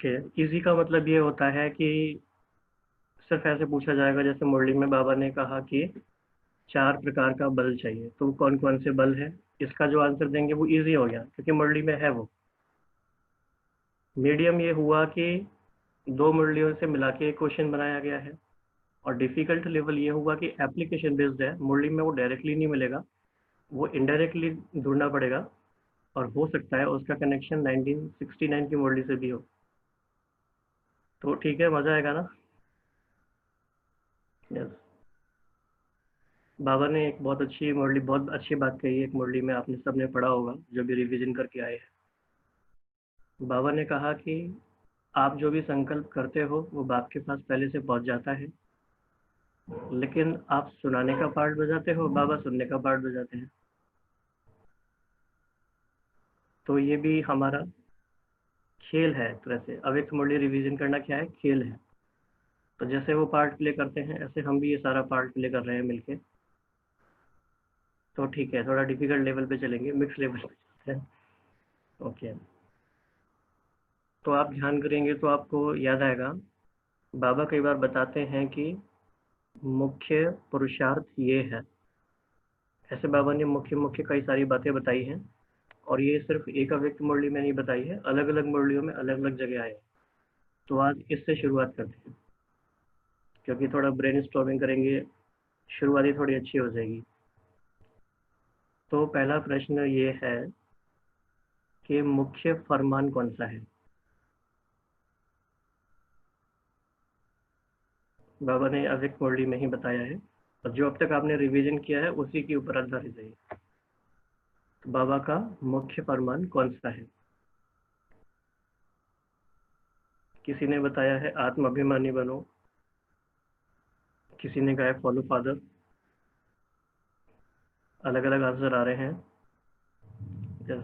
Okay, easy का मतलब ये होता है कि सिर्फ ऐसे पूछा जाएगा जैसे मुरली में बाबा ने कहा कि 4 प्रकार का बल चाहिए, तो कौन कौन से बल है, इसका जो आंसर देंगे वो इजी हो गया क्योंकि मुरली में है वो। मीडियम ये हुआ कि 2 मुरलियों से मिला के एक क्वेश्चन बनाया गया है। और डिफिकल्ट लेवल ये हुआ कि एप्लीकेशन बेस्ड है, मुरली में वो डायरेक्टली नहीं मिलेगा, वो इनडायरेक्टली ढूंढना पड़ेगा। और हो सकता है उसका कनेक्शन 1969 की मुरली से भी हो। तो ठीक है, मजा आएगा ना। यस। बाबा ने एक बहुत अच्छी मुरली, बहुत अच्छी बात कही है एक मुरली में, आपने सबने पढ़ा होगा जो भी रिवीजन करके आए हैं। बाबा ने कहा कि आप जो भी संकल्प करते हो वो बाप के पास पहले से पहुंच जाता है, लेकिन आप सुनाने का पार्ट बजाते हो, बाबा सुनने का पार्ट बजाते हैं। तो ये भी हमारा खेल है एक तरह से। अब एक मुरली रिवीजन करना क्या है, खेल है। तो जैसे वो पार्ट प्ले करते हैं ऐसे हम भी ये सारा पार्ट प्ले कर रहे हैं मिलके। तो ठीक है, थोड़ा डिफिकल्ट लेवल पे चलेंगे, मिक्स लेवल पे चलते हैं। ओके, तो आप ध्यान करेंगे तो आपको याद आएगा, बाबा कई बार बताते हैं कि मुख्य पुरुषार्थ ये है। ऐसे बाबा ने मुख्य मुख्य कई सारी बातें बताई हैं, और ये सिर्फ एक अव्यक्त मुरली में नहीं बताई है, अलग अलग मुरलियों में अलग अलग जगह आए हैं। तो आज इससे शुरुआत करते हैं, क्योंकि थोड़ा ब्रेन स्टॉर्मिंग करेंगे, शुरुआती थोड़ी अच्छी हो जाएगी। तो पहला प्रश्न ये है कि मुख्य फरमान कौन सा है। बाबा ने अव्यक्त मुरली में ही बताया है, और जो अब तक आपने रिवीजन किया है उसी के ऊपर आधारित है। तो बाबा का मुख्य फरमान कौन सा है। किसी ने बताया है आत्म अभिमानी बनो, किसी ने कहा है फॉलो फादर। अलग अलग आंसर आ रहे हैं। यस।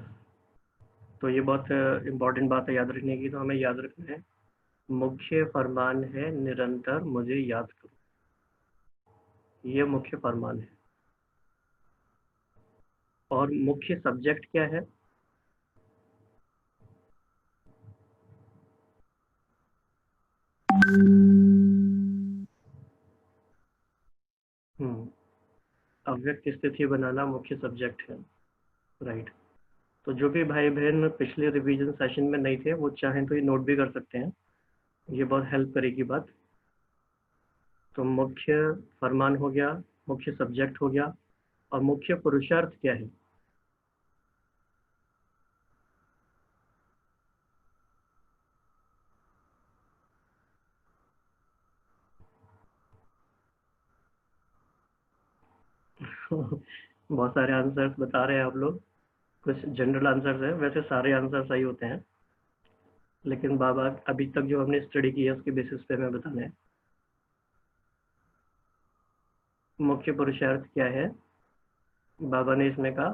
तो ये बहुत इंपॉर्टेंट बात है याद रखने की, तो हमें याद रखना है मुख्य फरमान है निरंतर मुझे याद करो, ये मुख्य फरमान है। और मुख्य सब्जेक्ट क्या है। हम्म, अव्यक्त स्थिति बनाना मुख्य सब्जेक्ट है। राइट। तो जो भी भाई बहन पिछले रिवीजन सेशन में नहीं थे वो चाहें तो ये नोट भी कर सकते हैं, ये बहुत हेल्प करेगी बात। तो मुख्य फरमान हो गया, मुख्य सब्जेक्ट हो गया, और मुख्य पुरुषार्थ क्या है। बहुत सारे आंसर्स बता रहे हैं आप लोग। कुछ जनरल आंसर्स है, वैसे सारे आंसर सही होते हैं, लेकिन बाबा अभी तक जो हमने स्टडी की है उसके बेसिस पे हमें बताना है। मुख्य पुरुषार्थ क्या है। बाबा ने इसमें कहा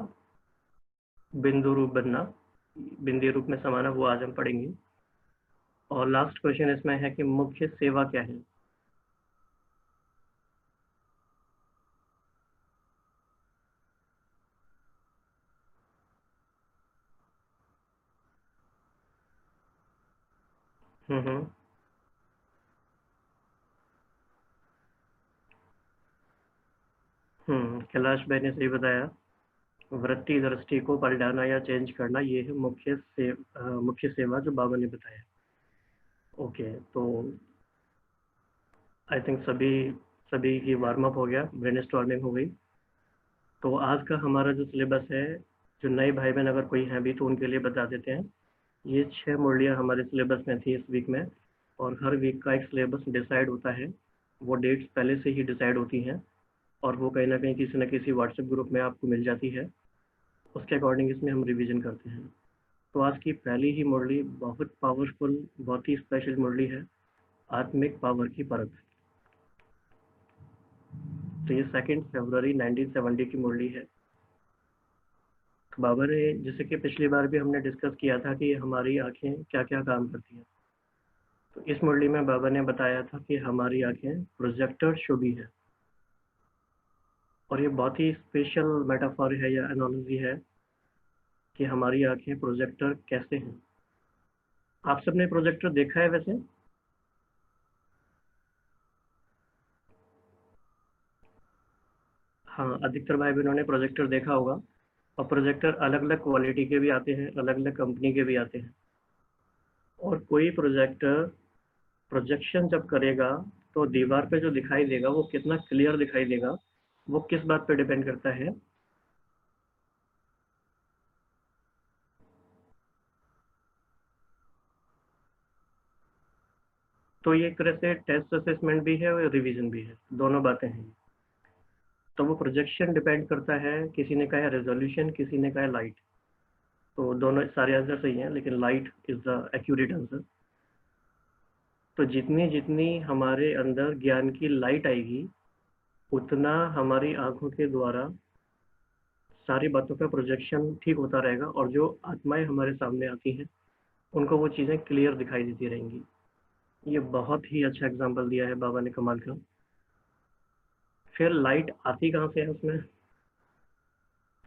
बिंदु रूप बनना, बिंदु रूप में समाना, वो आज हम पढ़ेंगे। और लास्ट क्वेश्चन इसमें है कि मुख्य सेवा क्या है। हम्म। कैलाश भाई ने सही बताया, वृत्ति दृष्टि को पलटाना या चेंज करना, ये है मुख्य सेवा जो बाबा ने बताया। ओके, तो आई थिंक सभी सभी की वार्म अप हो गया, ब्रेन स्टॉर्मिंग हो गई। तो आज का हमारा जो सिलेबस है, जो नए भाई बहन अगर कोई हैं भी तो उनके लिए बता देते हैं। ये 6 मुरलियाँ हमारे सिलेबस में थी इस वीक में, और हर वीक का एक सिलेबस डिसाइड होता है। वो डेट्स पहले से ही डिसाइड होती हैं, और वो कहीं ना कहीं किसी न किसी व्हाट्सएप ग्रुप में आपको मिल जाती है। उसके अकॉर्डिंग इसमें हम रिवीजन करते हैं। तो आज की पहली ही मुरली बहुत पावरफुल, बहुत ही स्पेशल मुरली है, आत्मिक पावर की परख। तो ये 2 फरवरी 1970 की मुरली है। तो बाबा ने, जैसे कि पिछली बार भी हमने डिस्कस किया था कि हमारी आंखें क्या क्या काम करती हैं, तो इस मुरली में बाबा ने बताया था कि हमारी आंखें प्रोजेक्टर शुभी है। और ये बहुत ही स्पेशल मेटाफर है या एनालॉजी है कि हमारी आंखें प्रोजेक्टर कैसे हैं। आप सबने प्रोजेक्टर देखा है वैसे? हाँ, अधिकतर भाई बहनों ने प्रोजेक्टर देखा होगा। और प्रोजेक्टर अलग अलग क्वालिटी के भी आते हैं, अलग अलग कंपनी के भी आते हैं। और कोई प्रोजेक्टर प्रोजेक्शन जब करेगा तो दीवार पे जो दिखाई देगा वो कितना क्लियर दिखाई देगा, वो किस बात पे डिपेंड करता है? तो ये एक तरह से टेस्ट असेसमेंट भी है और रिवीजन भी है, दोनों बातें हैं। तो वो प्रोजेक्शन डिपेंड करता है, किसी ने कहा है रेजोल्यूशन, किसी ने कहा है लाइट। तो दोनों सारे आंसर सही हैं, लेकिन light is the accurate answer. तो जितनी जितनी हमारे अंदर ज्ञान की लाइट आएगी, उतना हमारी आंखों के द्वारा सारी बातों का प्रोजेक्शन ठीक होता रहेगा, और जो आत्माएं हमारे सामने आती हैं उनको वो चीज़ें क्लियर दिखाई देती रहेंगी। ये बहुत ही अच्छा एग्जाम्पल दिया है बाबा ने, कमाल का। फिर लाइट आती कहाँ से है उसमें?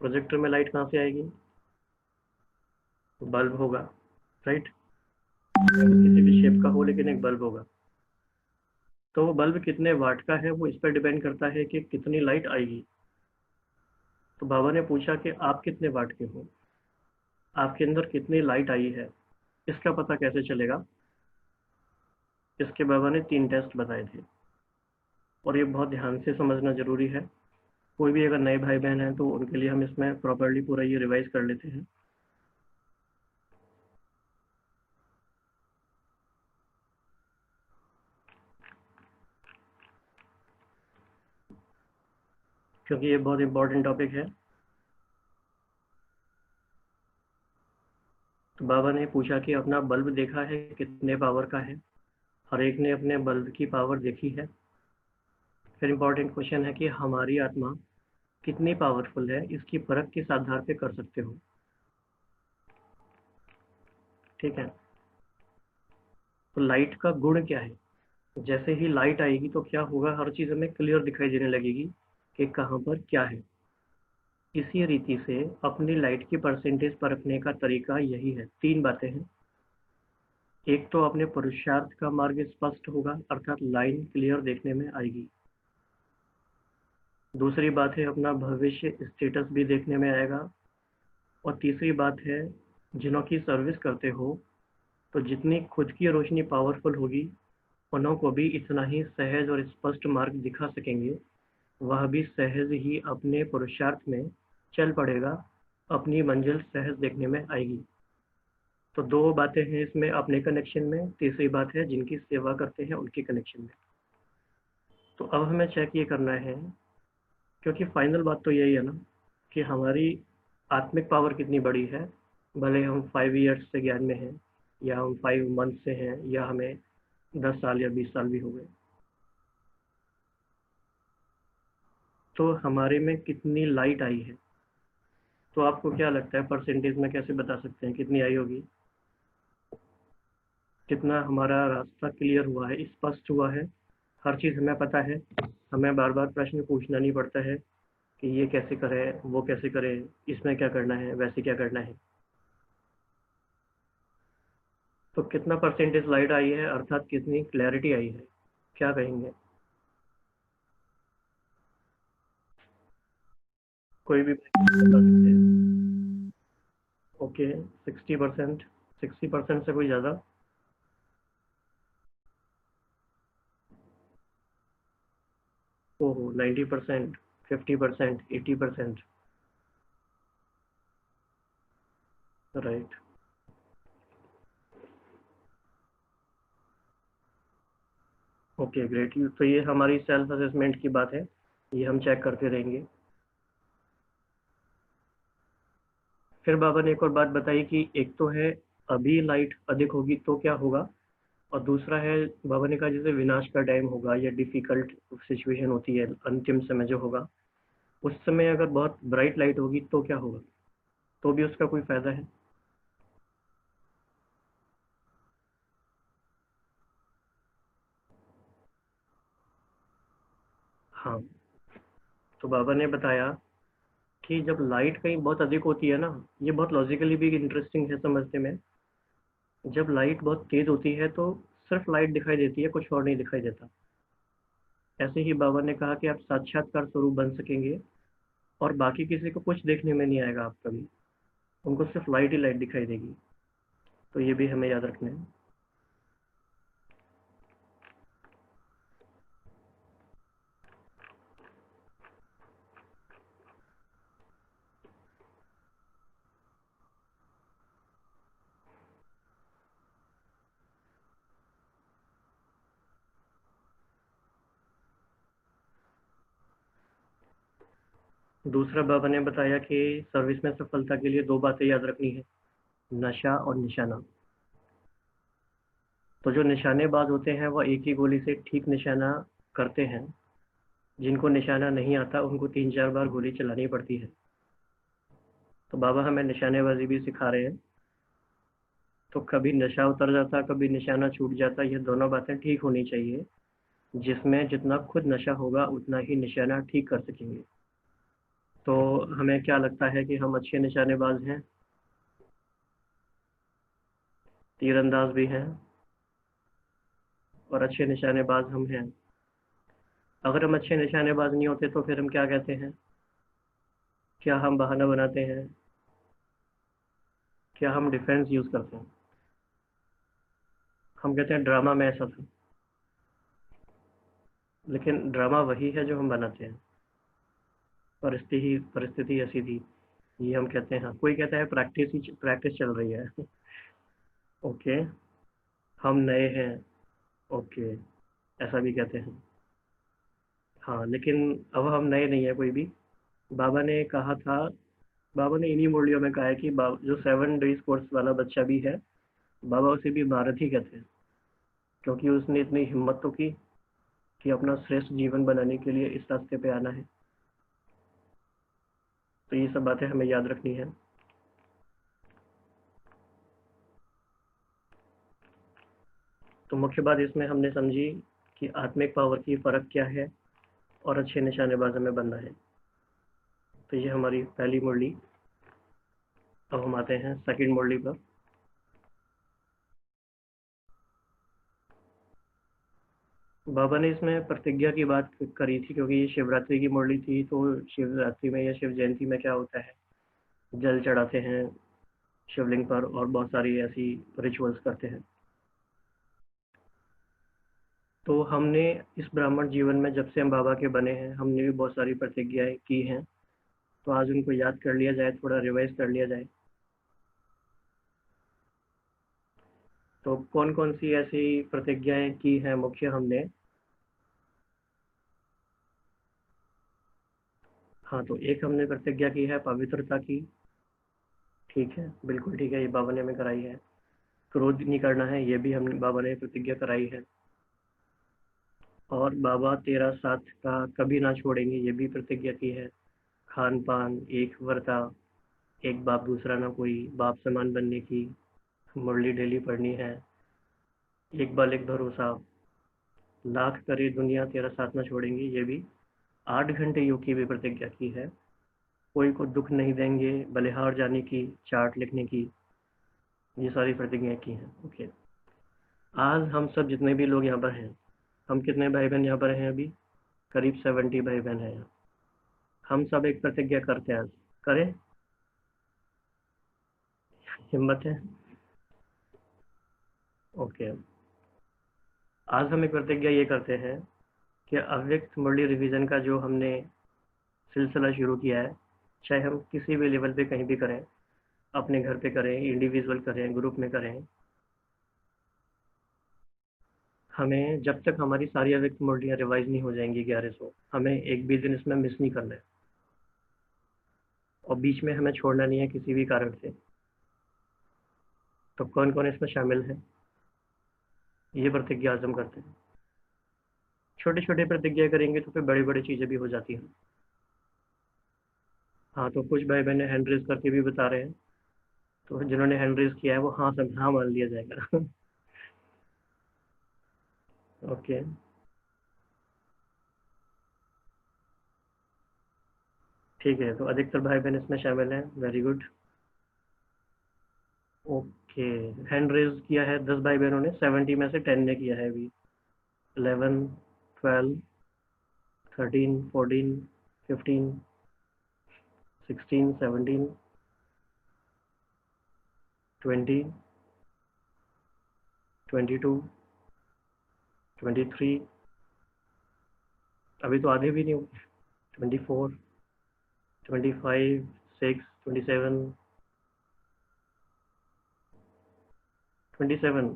प्रोजेक्टर में लाइट कहाँ से आएगी? बल्ब होगा, राइट? किसी भी शेप का हो, लेकिन एक बल्ब होगा। तो वो बल्ब कितने वाट का है, वो इस पर डिपेंड करता है कि कितनी लाइट आएगी। तो बाबा ने पूछा कि आप कितने वाट के हो, आपके अंदर कितनी लाइट आई है, इसका पता कैसे चलेगा? इसके बाबा ने 3 टेस्ट बताए थे, और ये बहुत ध्यान से समझना जरूरी है। कोई भी अगर नए भाई बहन हैं तो उनके लिए हम इसमें प्रॉपरली पूरा ये रिवाइज कर लेते हैं। क्योंकि ये बहुत इंपॉर्टेंट टॉपिक है। तो बाबा ने पूछा कि अपना बल्ब देखा है कितने पावर का है? हर एक ने अपने बल्ब की पावर देखी है। फिर इंपॉर्टेंट क्वेश्चन है कि हमारी आत्मा कितनी पावरफुल है, इसकी परख किस आधार पे कर सकते हो? ठीक है। तो लाइट का गुण क्या है? जैसे ही लाइट आएगी तो क्या होगा, हर चीज हमें क्लियर दिखाई देने लगेगी कि कहाँ पर क्या है। इसी रीति से अपनी लाइट की परसेंटेज परखने का तरीका यही है। 3 बातें हैं। एक तो अपने पुरुषार्थ का मार्ग स्पष्ट होगा, अर्थात लाइन क्लियर देखने में आएगी। दूसरी बात है, अपना भविष्य स्टेटस भी देखने में आएगा। और तीसरी बात है, जिनों की सर्विस करते हो तो जितनी खुद की रोशनी पावरफुल होगी, उन्हों को भी इतना ही सहज और स्पष्ट मार्ग दिखा सकेंगे। वह भी सहज ही अपने पुरुषार्थ में चल पड़ेगा, अपनी मंजिल सहज देखने में आएगी। तो 2 बातें हैं इसमें अपने कनेक्शन में, तीसरी बात है जिनकी सेवा करते हैं उनके कनेक्शन में। तो अब हमें चेक ये करना है, क्योंकि फाइनल बात तो यही है ना, कि हमारी आत्मिक पावर कितनी बड़ी है। भले हम 5 ईयर्स से ज्ञान में हैं, या हम 5 मंथ से हैं, या हमें 10 साल या 20 साल भी हो गए, तो हमारे में कितनी लाइट आई है? तो आपको क्या लगता है, परसेंटेज में कैसे बता सकते हैं कितनी आई होगी? कितना हमारा रास्ता क्लियर हुआ है, स्पष्ट हुआ है, हर चीज़ हमें पता है। हमें बार बार प्रश्न पूछना नहीं पड़ता है कि ये कैसे करें, वो कैसे करें, इसमें क्या करना है, वैसे क्या करना है। तो कितना परसेंटेज लाइट आई है, अर्थात कितनी क्लैरिटी आई है, क्या कहेंगे? कोई भी बता सकते हैं। ओके, 60%। 60% से कोई ज़्यादा? ओहो, 90%, 50%, 80%? राइट। Okay, great. तो ये हमारी सेल्फ असेसमेंट की बात है, ये हम चेक करते रहेंगे। फिर बाबा ने एक और बात बताई कि एक तो है, अभी लाइट अधिक होगी तो क्या होगा, और दूसरा है, बाबा ने कहा जैसे विनाश का टाइम होगा या डिफिकल्ट सिचुएशन होती है, अंतिम समय जो होगा, उस समय अगर बहुत ब्राइट लाइट होगी तो क्या होगा, तो भी उसका कोई फायदा है? हाँ। तो बाबा ने बताया कि जब लाइट कहीं बहुत अधिक होती है ना, ये बहुत लॉजिकली भी इंटरेस्टिंग है समझने में। जब लाइट बहुत तेज होती है तो सिर्फ लाइट दिखाई देती है, कुछ और नहीं दिखाई देता। ऐसे ही बाबा ने कहा कि आप साक्षात्कार स्वरूप बन सकेंगे और बाकी किसी को कुछ देखने में नहीं आएगा, आप कभी उनको सिर्फ लाइट ही लाइट दिखाई देगी। तो ये भी हमें याद रखना है। दूसरा बाबा ने बताया कि सर्विस में सफलता के लिए दो बातें याद रखनी है, नशा और निशाना। तो जो निशानेबाज होते हैं वो एक ही गोली से ठीक निशाना करते हैं, जिनको निशाना नहीं आता उनको 3-4 बार गोली चलानी पड़ती है। तो बाबा हमें निशानेबाजी भी सिखा रहे हैं। तो कभी नशा उतर जाता, कभी निशाना छूट जाता, ये दोनों बातें ठीक होनी चाहिए, जिसमें जितना खुद नशा होगा उतना ही निशाना ठीक कर सकेंगे। तो हमें क्या लगता है कि हम अच्छे निशानेबाज हैं, तीरंदाज भी हैं और अच्छे निशानेबाज हम हैं। अगर हम अच्छे निशानेबाज नहीं होते तो फिर हम क्या कहते हैं? क्या हम बहाना बनाते हैं? क्या हम डिफेंस यूज करते हैं? हम कहते हैं ड्रामा में ऐसा था। लेकिन ड्रामा वही है जो हम बनाते हैं। परिस्थिति ऐसी थी, ये हम कहते हैं। हाँ, कोई कहता है प्रैक्टिस चल रही है। ओके। हम नए हैं। ओके। ऐसा भी कहते हैं। हाँ, लेकिन अब हम नए नहीं है कोई भी। बाबा ने कहा था, बाबा ने इन्हीं मुरलियों में कहा है कि जो 7 डेज कोर्स वाला बच्चा भी है, बाबा उसे भी महारथ ही कहते हैं, क्योंकि उसने इतनी हिम्मत तो की कि अपना श्रेष्ठ जीवन बनाने के लिए इस रास्ते पे आना है। तो ये सब बातें हमें याद रखनी है। तो मुख्य बात इसमें हमने समझी कि आत्मिक पावर की फ़र्क क्या है और अच्छे निशानेबाज हमें बनना है। तो ये हमारी पहली मुरली। अब हम आते हैं सेकंड मुरली पर। बाबा ने इसमें प्रतिज्ञा की बात करी थी, क्योंकि ये शिवरात्रि की मुरली थी। तो शिवरात्रि में या शिव जयंती में क्या होता है, जल चढ़ाते हैं शिवलिंग पर और बहुत सारी ऐसी रिचुअल्स करते हैं। तो हमने इस ब्राह्मण जीवन में जब से हम बाबा के बने हैं, हमने भी बहुत सारी प्रतिज्ञाएं की हैं। तो आज उनको याद कर लिया जाए, थोड़ा रिवाइज कर लिया जाए। तो कौन कौन सी ऐसी प्रतिज्ञाएं की हैं मुख्य हमने? हाँ, तो एक हमने प्रतिज्ञा की है पवित्रता की। ठीक है, बिल्कुल ठीक है, ये बाबा ने हमें कराई है। क्रोध नहीं करना है, ये भी हमने बाबा ने प्रतिज्ञा कराई है। और बाबा तेरा साथ का कभी ना छोड़ेंगे, ये भी प्रतिज्ञा की है। खान पान एक वर्ता, एक बाप दूसरा ना कोई, बाप समान बनने की, मुरली डेली पढ़नी है, एक बल एक भरोसा, लाख करे दुनिया तेरा साथ ना छोड़ेंगे, ये भी 8 घंटे योग की भी प्रतिज्ञा की है। कोई को दुख नहीं देंगे, बलिहार जाने की, चार्ट लिखने की, ये सारी प्रतिज्ञाएं की हैं। ओके। आज हम सब जितने भी लोग यहाँ पर हैं, हम कितने भाई बहन यहाँ पर हैं अभी? करीब 70 भाई बहन हैं यहाँ। हम सब एक प्रतिज्ञा करते हैं आज। करें? हिम्मत है? ओके। आज हम एक प्रतिज्ञा ये करते हैं कि अव्यक्त मुरली रिवीजन का जो हमने सिलसिला शुरू किया है, चाहे हम किसी भी लेवल पे कहीं भी करें, अपने घर पे करें, इंडिविजुअल करें, ग्रुप में करें, हमें जब तक हमारी सारी अव्यक्त मुरलियाँ रिवाइज नहीं हो जाएंगी 1100, हमें एक भी दिन इसमें मिस नहीं करना है। और बीच में हमें छोड़ना नहीं है किसी भी कारण से। तो कौन कौन इसमें शामिल है, ये प्रतिज्ञा आज हम करते हैं। छोटे छोटे प्रतिज्ञा करेंगे तो फिर बड़ी बड़ी चीज़ें भी हो जाती हैं। हाँ, तो कुछ भाई बहन हैंड रेज करके भी बता रहे हैं। तो जिन्होंने हैंड रेज किया है वो हाँ सब हाँ मान लिया जाएगा। ओके। ठीक है, तो अधिकतर भाई बहन इसमें शामिल हैं, very good. Okay. Okay, hand raise किया है 10 भाई बहनों ने, 70 में से 10 ने किया है अभी। 11, 12, 13, 14, 15, 16, 17, 20, 22, 23, अभी तो आधे भी नहीं हुए। 24, 25, 6, 27, 27,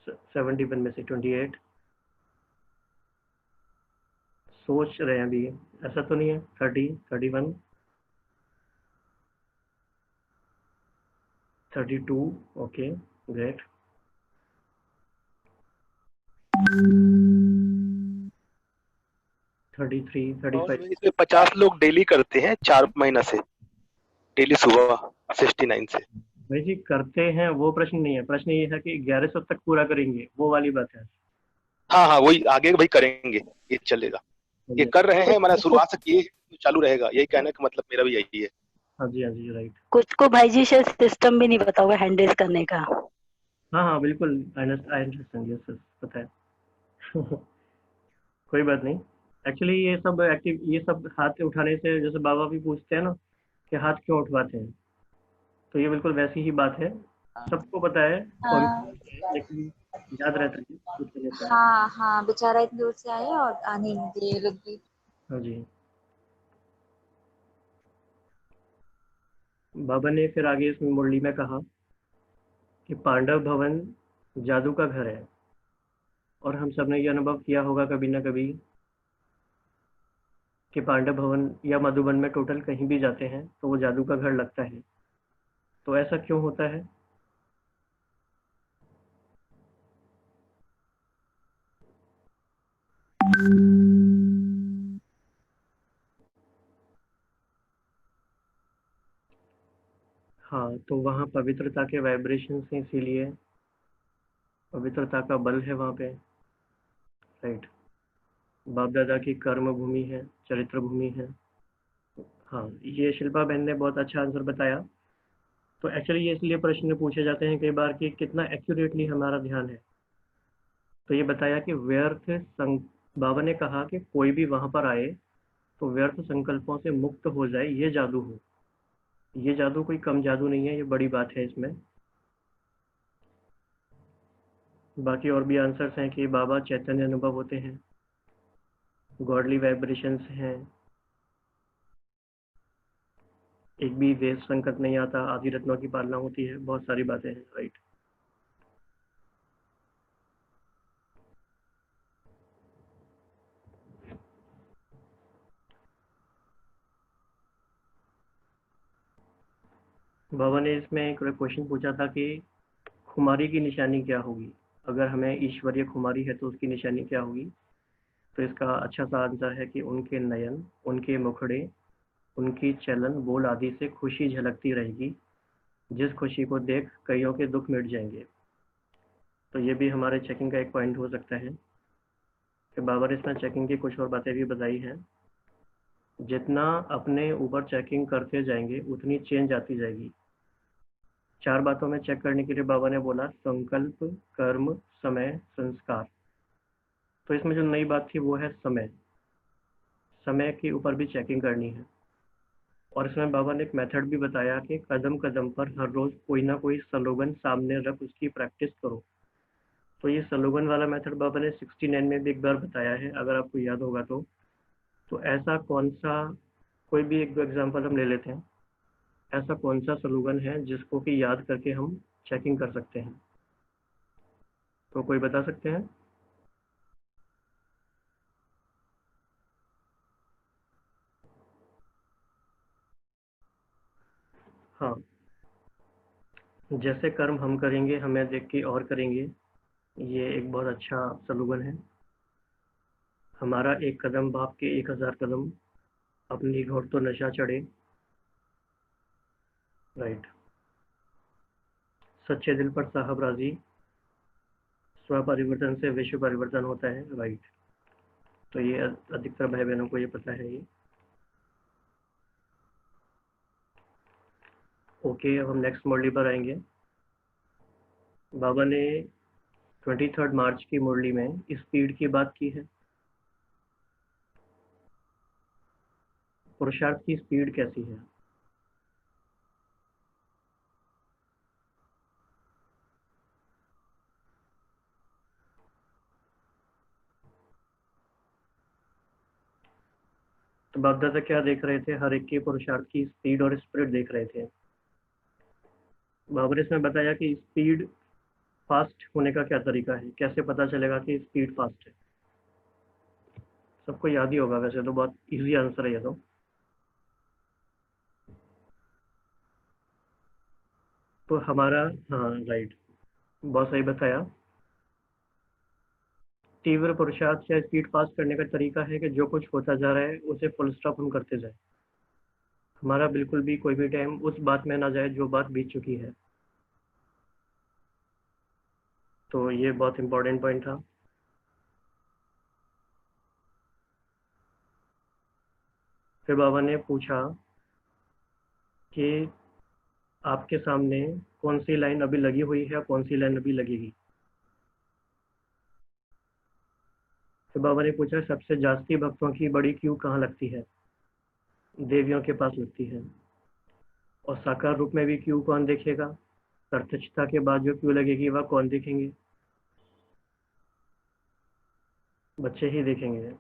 71 में से 28। सोच रहे हैं अभी, ऐसा तो नहीं है। 30, 31, 32, ओके ग्रेट। 33, और 35। इसमें 50 लोग डेली करते हैं 4 महीना से, डेली सुबह 69 से। भाई जी करते हैं वो प्रश्न नहीं है, प्रश्न ये है कि 1100 तक पूरा करेंगे, वो वाली बात है। हाँ हाँ, वही आगे भाई करेंगे, ये चलेगा। ये कर रहे हैं, मैंने शुरुआत से किए, चालू रहेगा, यही कहने का मतलब मेरा भी यही है। हाँ जी, हाँ जी, राइट। कुछ को भाई जी शायद सिस्टम भी नहीं पता होगा हैंडल करने का। हाँ हाँ बिल्कुल, आई अंडरस्टैंड, यस पता है। कोई बात नहीं। एक्चुअली ये सब एक्टिव, ये सब हाथ उठाने से, जैसे बाबा भी पूछते हैं ना कि हाथ क्यों उठवाते हैं, तो ये बिल्कुल वैसी ही बात है। सबको पता है कौन सी हाँ बात है, लेकिन याद रहता है कुछ लेता है। हाँ हाँ, बेचारा इतनी दूर से आया और आने नहीं दिए ये लोग भी। हाँ जी। बाबा ने फिर आगे इसमें मुरली में कहा कि पांडव भवन जादू का घर है, और हम सब ने ये अनुभव किया होगा कभी ना कभी कि पांडव भवन या मधुबन में टोटल कहीं भी जाते हैं तो वो जादू का घर लगता है। तो ऐसा क्यों होता है? हाँ, तो वहाँ पवित्रता के वाइब्रेशन से, इसीलिए पवित्रता का बल है वहाँ पे, राइट। बाप दादा की कर्म भूमि है, चरित्र भूमि है। हाँ, ये शिल्पा बहन ने बहुत अच्छा आंसर बताया। तो एक्चुअली ये इसलिए प्रश्न पूछे जाते हैं कई बार कि कितना एक्यूरेटली हमारा ध्यान है। तो ये बताया कि बाबा ने कहा कि कोई भी वहां पर आए तो व्यर्थ संकल्पों से मुक्त हो जाए, ये जादू हो। ये जादू कोई कम जादू नहीं है, ये बड़ी बात है इसमें। बाकी और भी आंसर्स हैं कि बाबा चैतन्य अनुभव होते हैं, गॉडली वाइब्रेशंस हैं, एक भी वेश संकट नहीं आता, आदि रत्नों की पालना होती है, बहुत सारी बातें हैं, राइट। बाबा ने इसमें एक क्वेश्चन पूछा था कि खुमारी की निशानी क्या होगी, अगर हमें ईश्वरीय खुमारी है तो उसकी निशानी क्या होगी। तो इसका अच्छा सा आंसर है कि उनके नयन, उनके मुखड़े, उनकी चलन बोल आदि से खुशी झलकती रहेगी, जिस खुशी को देख कईयों के दुख मिट जाएंगे। तो ये भी हमारे चेकिंग का एक पॉइंट हो सकता है कि बाबा ने इसमें चेकिंग की कुछ और बातें भी बताई हैं। जितना अपने ऊपर चेकिंग करते जाएंगे उतनी चेंज आती जाएगी। 4 बातों में चेक करने के लिए बाबा ने बोला संकल्प, कर्म, समय, संस्कार। तो इसमें जो नई बात थी वो है समय। समय के ऊपर भी चेकिंग करनी है। और इसमें बाबा ने एक मेथड भी बताया कि कदम कदम पर हर रोज कोई ना कोई स्लोगन सामने रख उसकी प्रैक्टिस करो। तो ये स्लोगन वाला मेथड बाबा ने 69 में भी एक बार बताया है, अगर आपको याद होगा तो ऐसा कौन सा, कोई भी एक दो एग्जांपल हम ले लेते हैं। ऐसा कौन सा स्लोगन है जिसको कि याद करके हम चेकिंग कर सकते हैं? तो कोई बता सकते हैं? हाँ, जैसे कर्म हम करेंगे हमें देख के और करेंगे, ये एक बहुत अच्छा स्लोगन है। हमारा एक कदम बाप के 1000 कदम, अपनी घोर तो नशा चढ़े, राइट। सच्चे दिल पर साहब राजी, स्व परिवर्तन से विश्व परिवर्तन होता है, राइट। तो ये अधिकतर भाई बहनों को ये पता है ये। ओके, अब हम नेक्स्ट मॉड्यूल पर आएंगे। बाबा ने 23 मार्च की मुरली में स्पीड की बात की है। पुरुषार्थ की स्पीड कैसी है? तो बाप दादा क्या देख रहे थे? हर एक के पुरुषार्थ की स्पीड और स्पिरिट देख रहे थे। बाबा ने इसमें बताया कि स्पीड फास्ट होने का क्या तरीका है, कैसे पता चलेगा कि स्पीड फास्ट है। सबको याद ही होगा, वैसे तो बहुत इजी आंसर है ये तो हमारा, हाँ राइट, बहुत सही बताया। तीव्र पुरुषार्थ या स्पीड फास्ट करने का तरीका है कि जो कुछ होता जा रहा है उसे फुल स्टॉप हम करते जाए। हमारा बिल्कुल भी कोई भी टाइम उस बात में ना जाए जो बात बीत चुकी है। तो ये बहुत इंपॉर्टेंट पॉइंट था। फिर बाबा ने पूछा कि आपके सामने कौन सी लाइन अभी लगी हुई है, कौन सी लाइन अभी लगेगी। फिर बाबा ने पूछा सबसे जास्ती भक्तों की बड़ी क्यू कहाँ लगती है? देवियों के पास लगती है। और साकार रूप में भी क्यू कौन देखेगा? प्रत्यक्षता के बाद जो क्यू लगेगी वह कौन देखेंगे? बच्चे ही देखेंगे।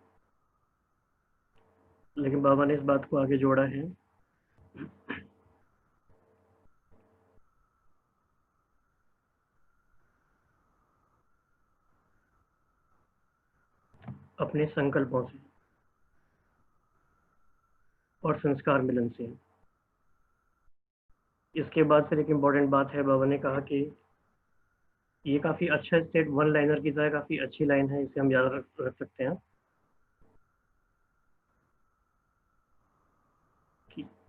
लेकिन बाबा ने इस बात को आगे जोड़ा है, अपने संकल्पों से और संस्कार मिलन से। इसके बाद फिर एक इम्पोर्टेंट बात है, बाबा ने कहा कि ये काफ़ी अच्छा स्टेट, वन लाइनर की तरह काफ़ी अच्छी लाइन है, इसे हम याद रख सकते हैं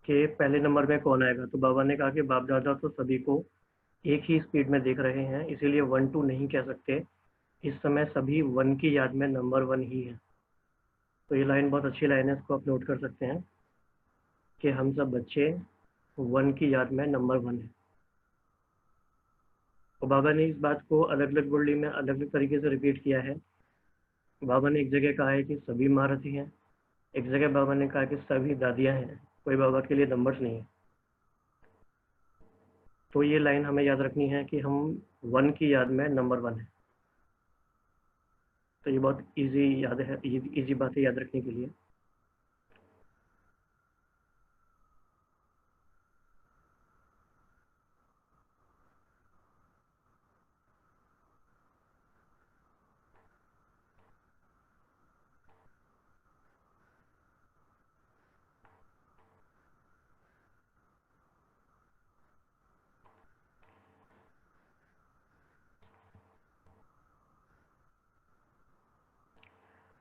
कि पहले नंबर में कौन आएगा। तो बाबा ने कहा कि बाप दादा तो सभी को एक ही स्पीड में देख रहे हैं, इसीलिए 1 2 नहीं कह सकते। इस समय सभी 1 की याद में नंबर 1 ही है। तो ये लाइन बहुत अच्छी लाइन है, इसको आप नोट कर सकते हैं कि हम सब बच्चे 1 की याद में नंबर 1 है। और बाबा ने इस बात को अलग अलग बोली में अलग अलग तरीके से रिपीट किया है। बाबा ने एक जगह कहा है कि सभी महारथी हैं, एक जगह बाबा ने कहा कि सभी दादियाँ हैं, कोई बाबा के लिए नंबर्स नहीं है। तो ये लाइन हमें याद रखनी है कि हम 1 की याद में नंबर 1 है। तो ये बहुत इजी याद है, इजी बात है याद रखने के लिए।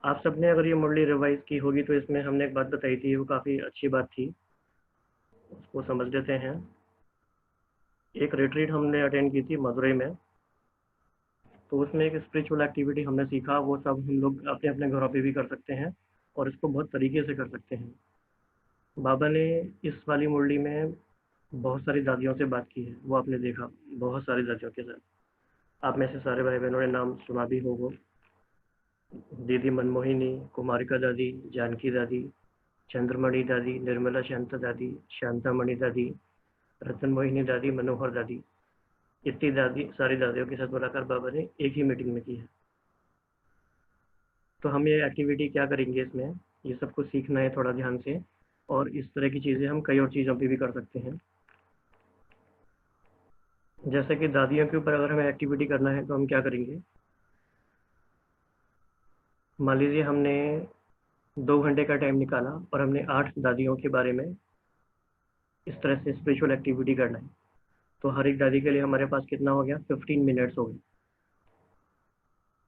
आप सबने अगर ये मुरली रिवाइज की होगी तो इसमें हमने एक बात बताई थी, वो काफ़ी अच्छी बात थी, उसको समझ लेते हैं। एक रिट्रीट हमने अटेंड की थी मदुरई में, तो उसमें एक स्पिरिचुअल एक्टिविटी हमने सीखा, वो सब हम लोग अपने अपने घरों पे भी कर सकते हैं और इसको बहुत तरीके से कर सकते हैं। बाबा ने इस वाली मुरली में बहुत सारी दादियों से बात की है, वो आपने देखा, बहुत सारी दादियों के साथ। आप में से सारे भाई बहनों ने नाम सुना भी होगा। दीदी मनमोहिनी, कुमारिका दादी, जानकी दादी, चंद्रमणि दादी, निर्मला शांता दादी, शांतामणि दादी, रतन मोहिनी दादी, मनोहर दादी, इतनी दादी, सारी दादियों के साथ मुलाकात बाबा ने एक ही मीटिंग में की है। तो हम ये एक्टिविटी क्या करेंगे इसमें, ये सब कुछ सीखना है थोड़ा ध्यान से, और इस तरह की चीज़ें हम कई और चीज़ों पे भी कर सकते हैं। जैसे कि दादियों के ऊपर अगर हमें एक्टिविटी करना है तो हम क्या करेंगे, मान लीजिए हमने 2 घंटे का टाइम निकाला और हमने 8 दादियों के बारे में इस तरह से स्पिरिचुअल एक्टिविटी करना है। तो हर एक दादी के लिए हमारे पास कितना हो गया, 15 मिनट्स हो गए।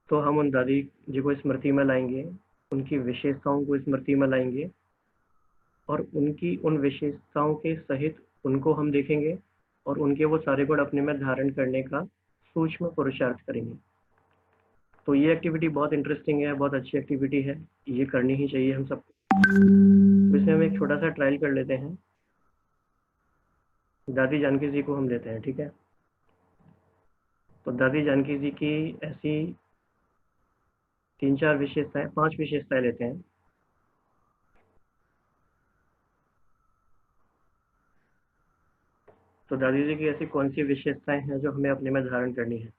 तो हम उन दादी जी को स्मृति में लाएंगे, उनकी विशेषताओं को स्मृति में लाएंगे और उनकी उन विशेषताओं के सहित उनको हम देखेंगे और उनके वो सारे गुण अपने में धारण करने का सूक्ष्म पुरुषार्थ करेंगे। तो ये एक्टिविटी बहुत इंटरेस्टिंग है, बहुत अच्छी एक्टिविटी है, ये करनी ही चाहिए हम सबको। तो इसमें हम एक छोटा सा ट्रायल कर लेते हैं। दादी जानकी जी को हम लेते हैं, ठीक है। तो दादी जानकी जी की ऐसी 3-4 विशेषताएं, 5 विशेषताएं लेते हैं। तो दादी जी की ऐसी कौन सी विशेषताएं हैं जो हमें अपने में धारण करनी है?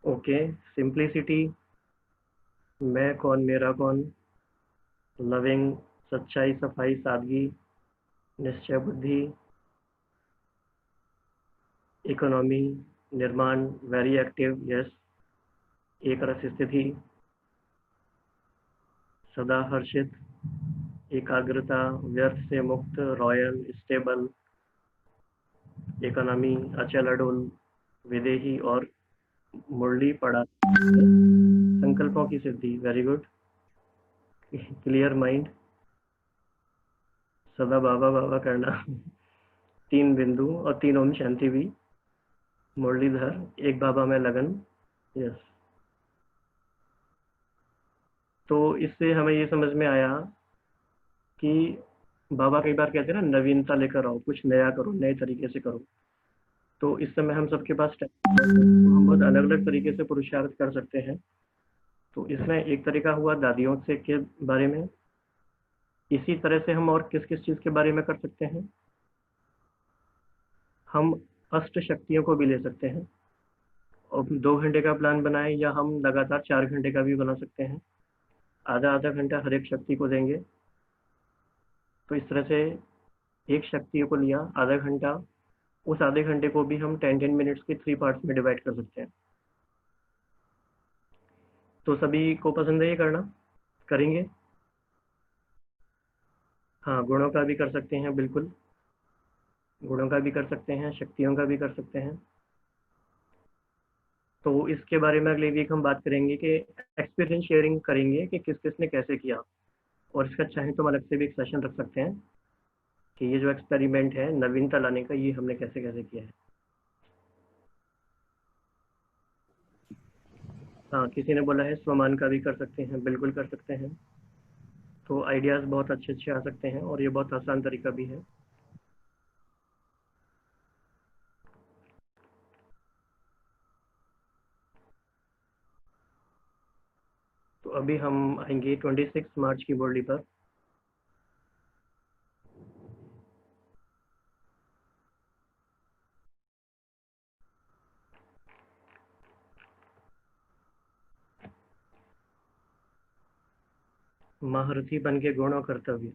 ओके, सिंप्लिसिटी, मैं कौन मेरा कौन, लविंग, सच्चाई, सफाई, सादगी, निश्चय बुद्धि, इकोनॉमी, निर्माण, वेरी एक्टिव, यस, एक रस स्थिति, सदा हर्षित, एकाग्रता, व्यर्थ से मुक्त, रॉयल, स्टेबल, इकोनॉमी, अचल अडोल, विदेही और मुरली पड़ा, संकल्पों की सिद्धि, वेरी गुड, क्लियर माइंड, सदा बाबा बाबा करना, 3 बिंदु और 3 ओम शांति भी, मुरलीधर, एक बाबा में लगन, यस। तो इससे हमें ये समझ में आया कि बाबा कई बार कहते हैं ना, नवीनता लेकर आओ, कुछ नया करो, नए तरीके से करो। तो इस समय हम सबके पास तो हम बहुत अलग अलग तरीके से पुरुषार्थ कर सकते हैं। तो इसमें एक तरीका हुआ दादियों से के बारे में। इसी तरह से हम और किस किस चीज़ के बारे में कर सकते हैं? हम अष्ट शक्तियों को भी ले सकते हैं और 2 घंटे का प्लान बनाएं, या हम लगातार 4 घंटे का भी बना सकते हैं। आधा आधा घंटा हर एक शक्ति को देंगे। तो इस तरह से एक शक्ति को लिया आधा घंटा, उस आधे घंटे को भी हम 10-10 मिनट्स के 3 पार्ट्स में डिवाइड कर सकते हैं। तो सभी को पसंद है ये करना? करेंगे? हाँ, गुणों का भी कर सकते हैं, बिल्कुल, गुणों का भी कर सकते हैं, शक्तियों का भी कर सकते हैं। तो इसके बारे में अगले वीक हम बात करेंगे कि एक्सपीरियंस शेयरिंग करेंगे कि किस किस ने कैसे किया। और इसका चाहे तो हम अलग से भी एक सेशन रख सकते हैं कि ये जो एक्सपेरिमेंट है नवीनता लाने का, ये हमने कैसे कैसे किया है। हाँ, किसी ने बोला है स्वमान का भी कर सकते हैं, बिल्कुल कर सकते हैं। तो आइडियाज़ बहुत अच्छे अच्छे आ सकते हैं और ये बहुत आसान तरीका भी है। तो अभी हम आएंगे 26 मार्च की मुरली पर। महारथी बन के गुण और कर्तव्य,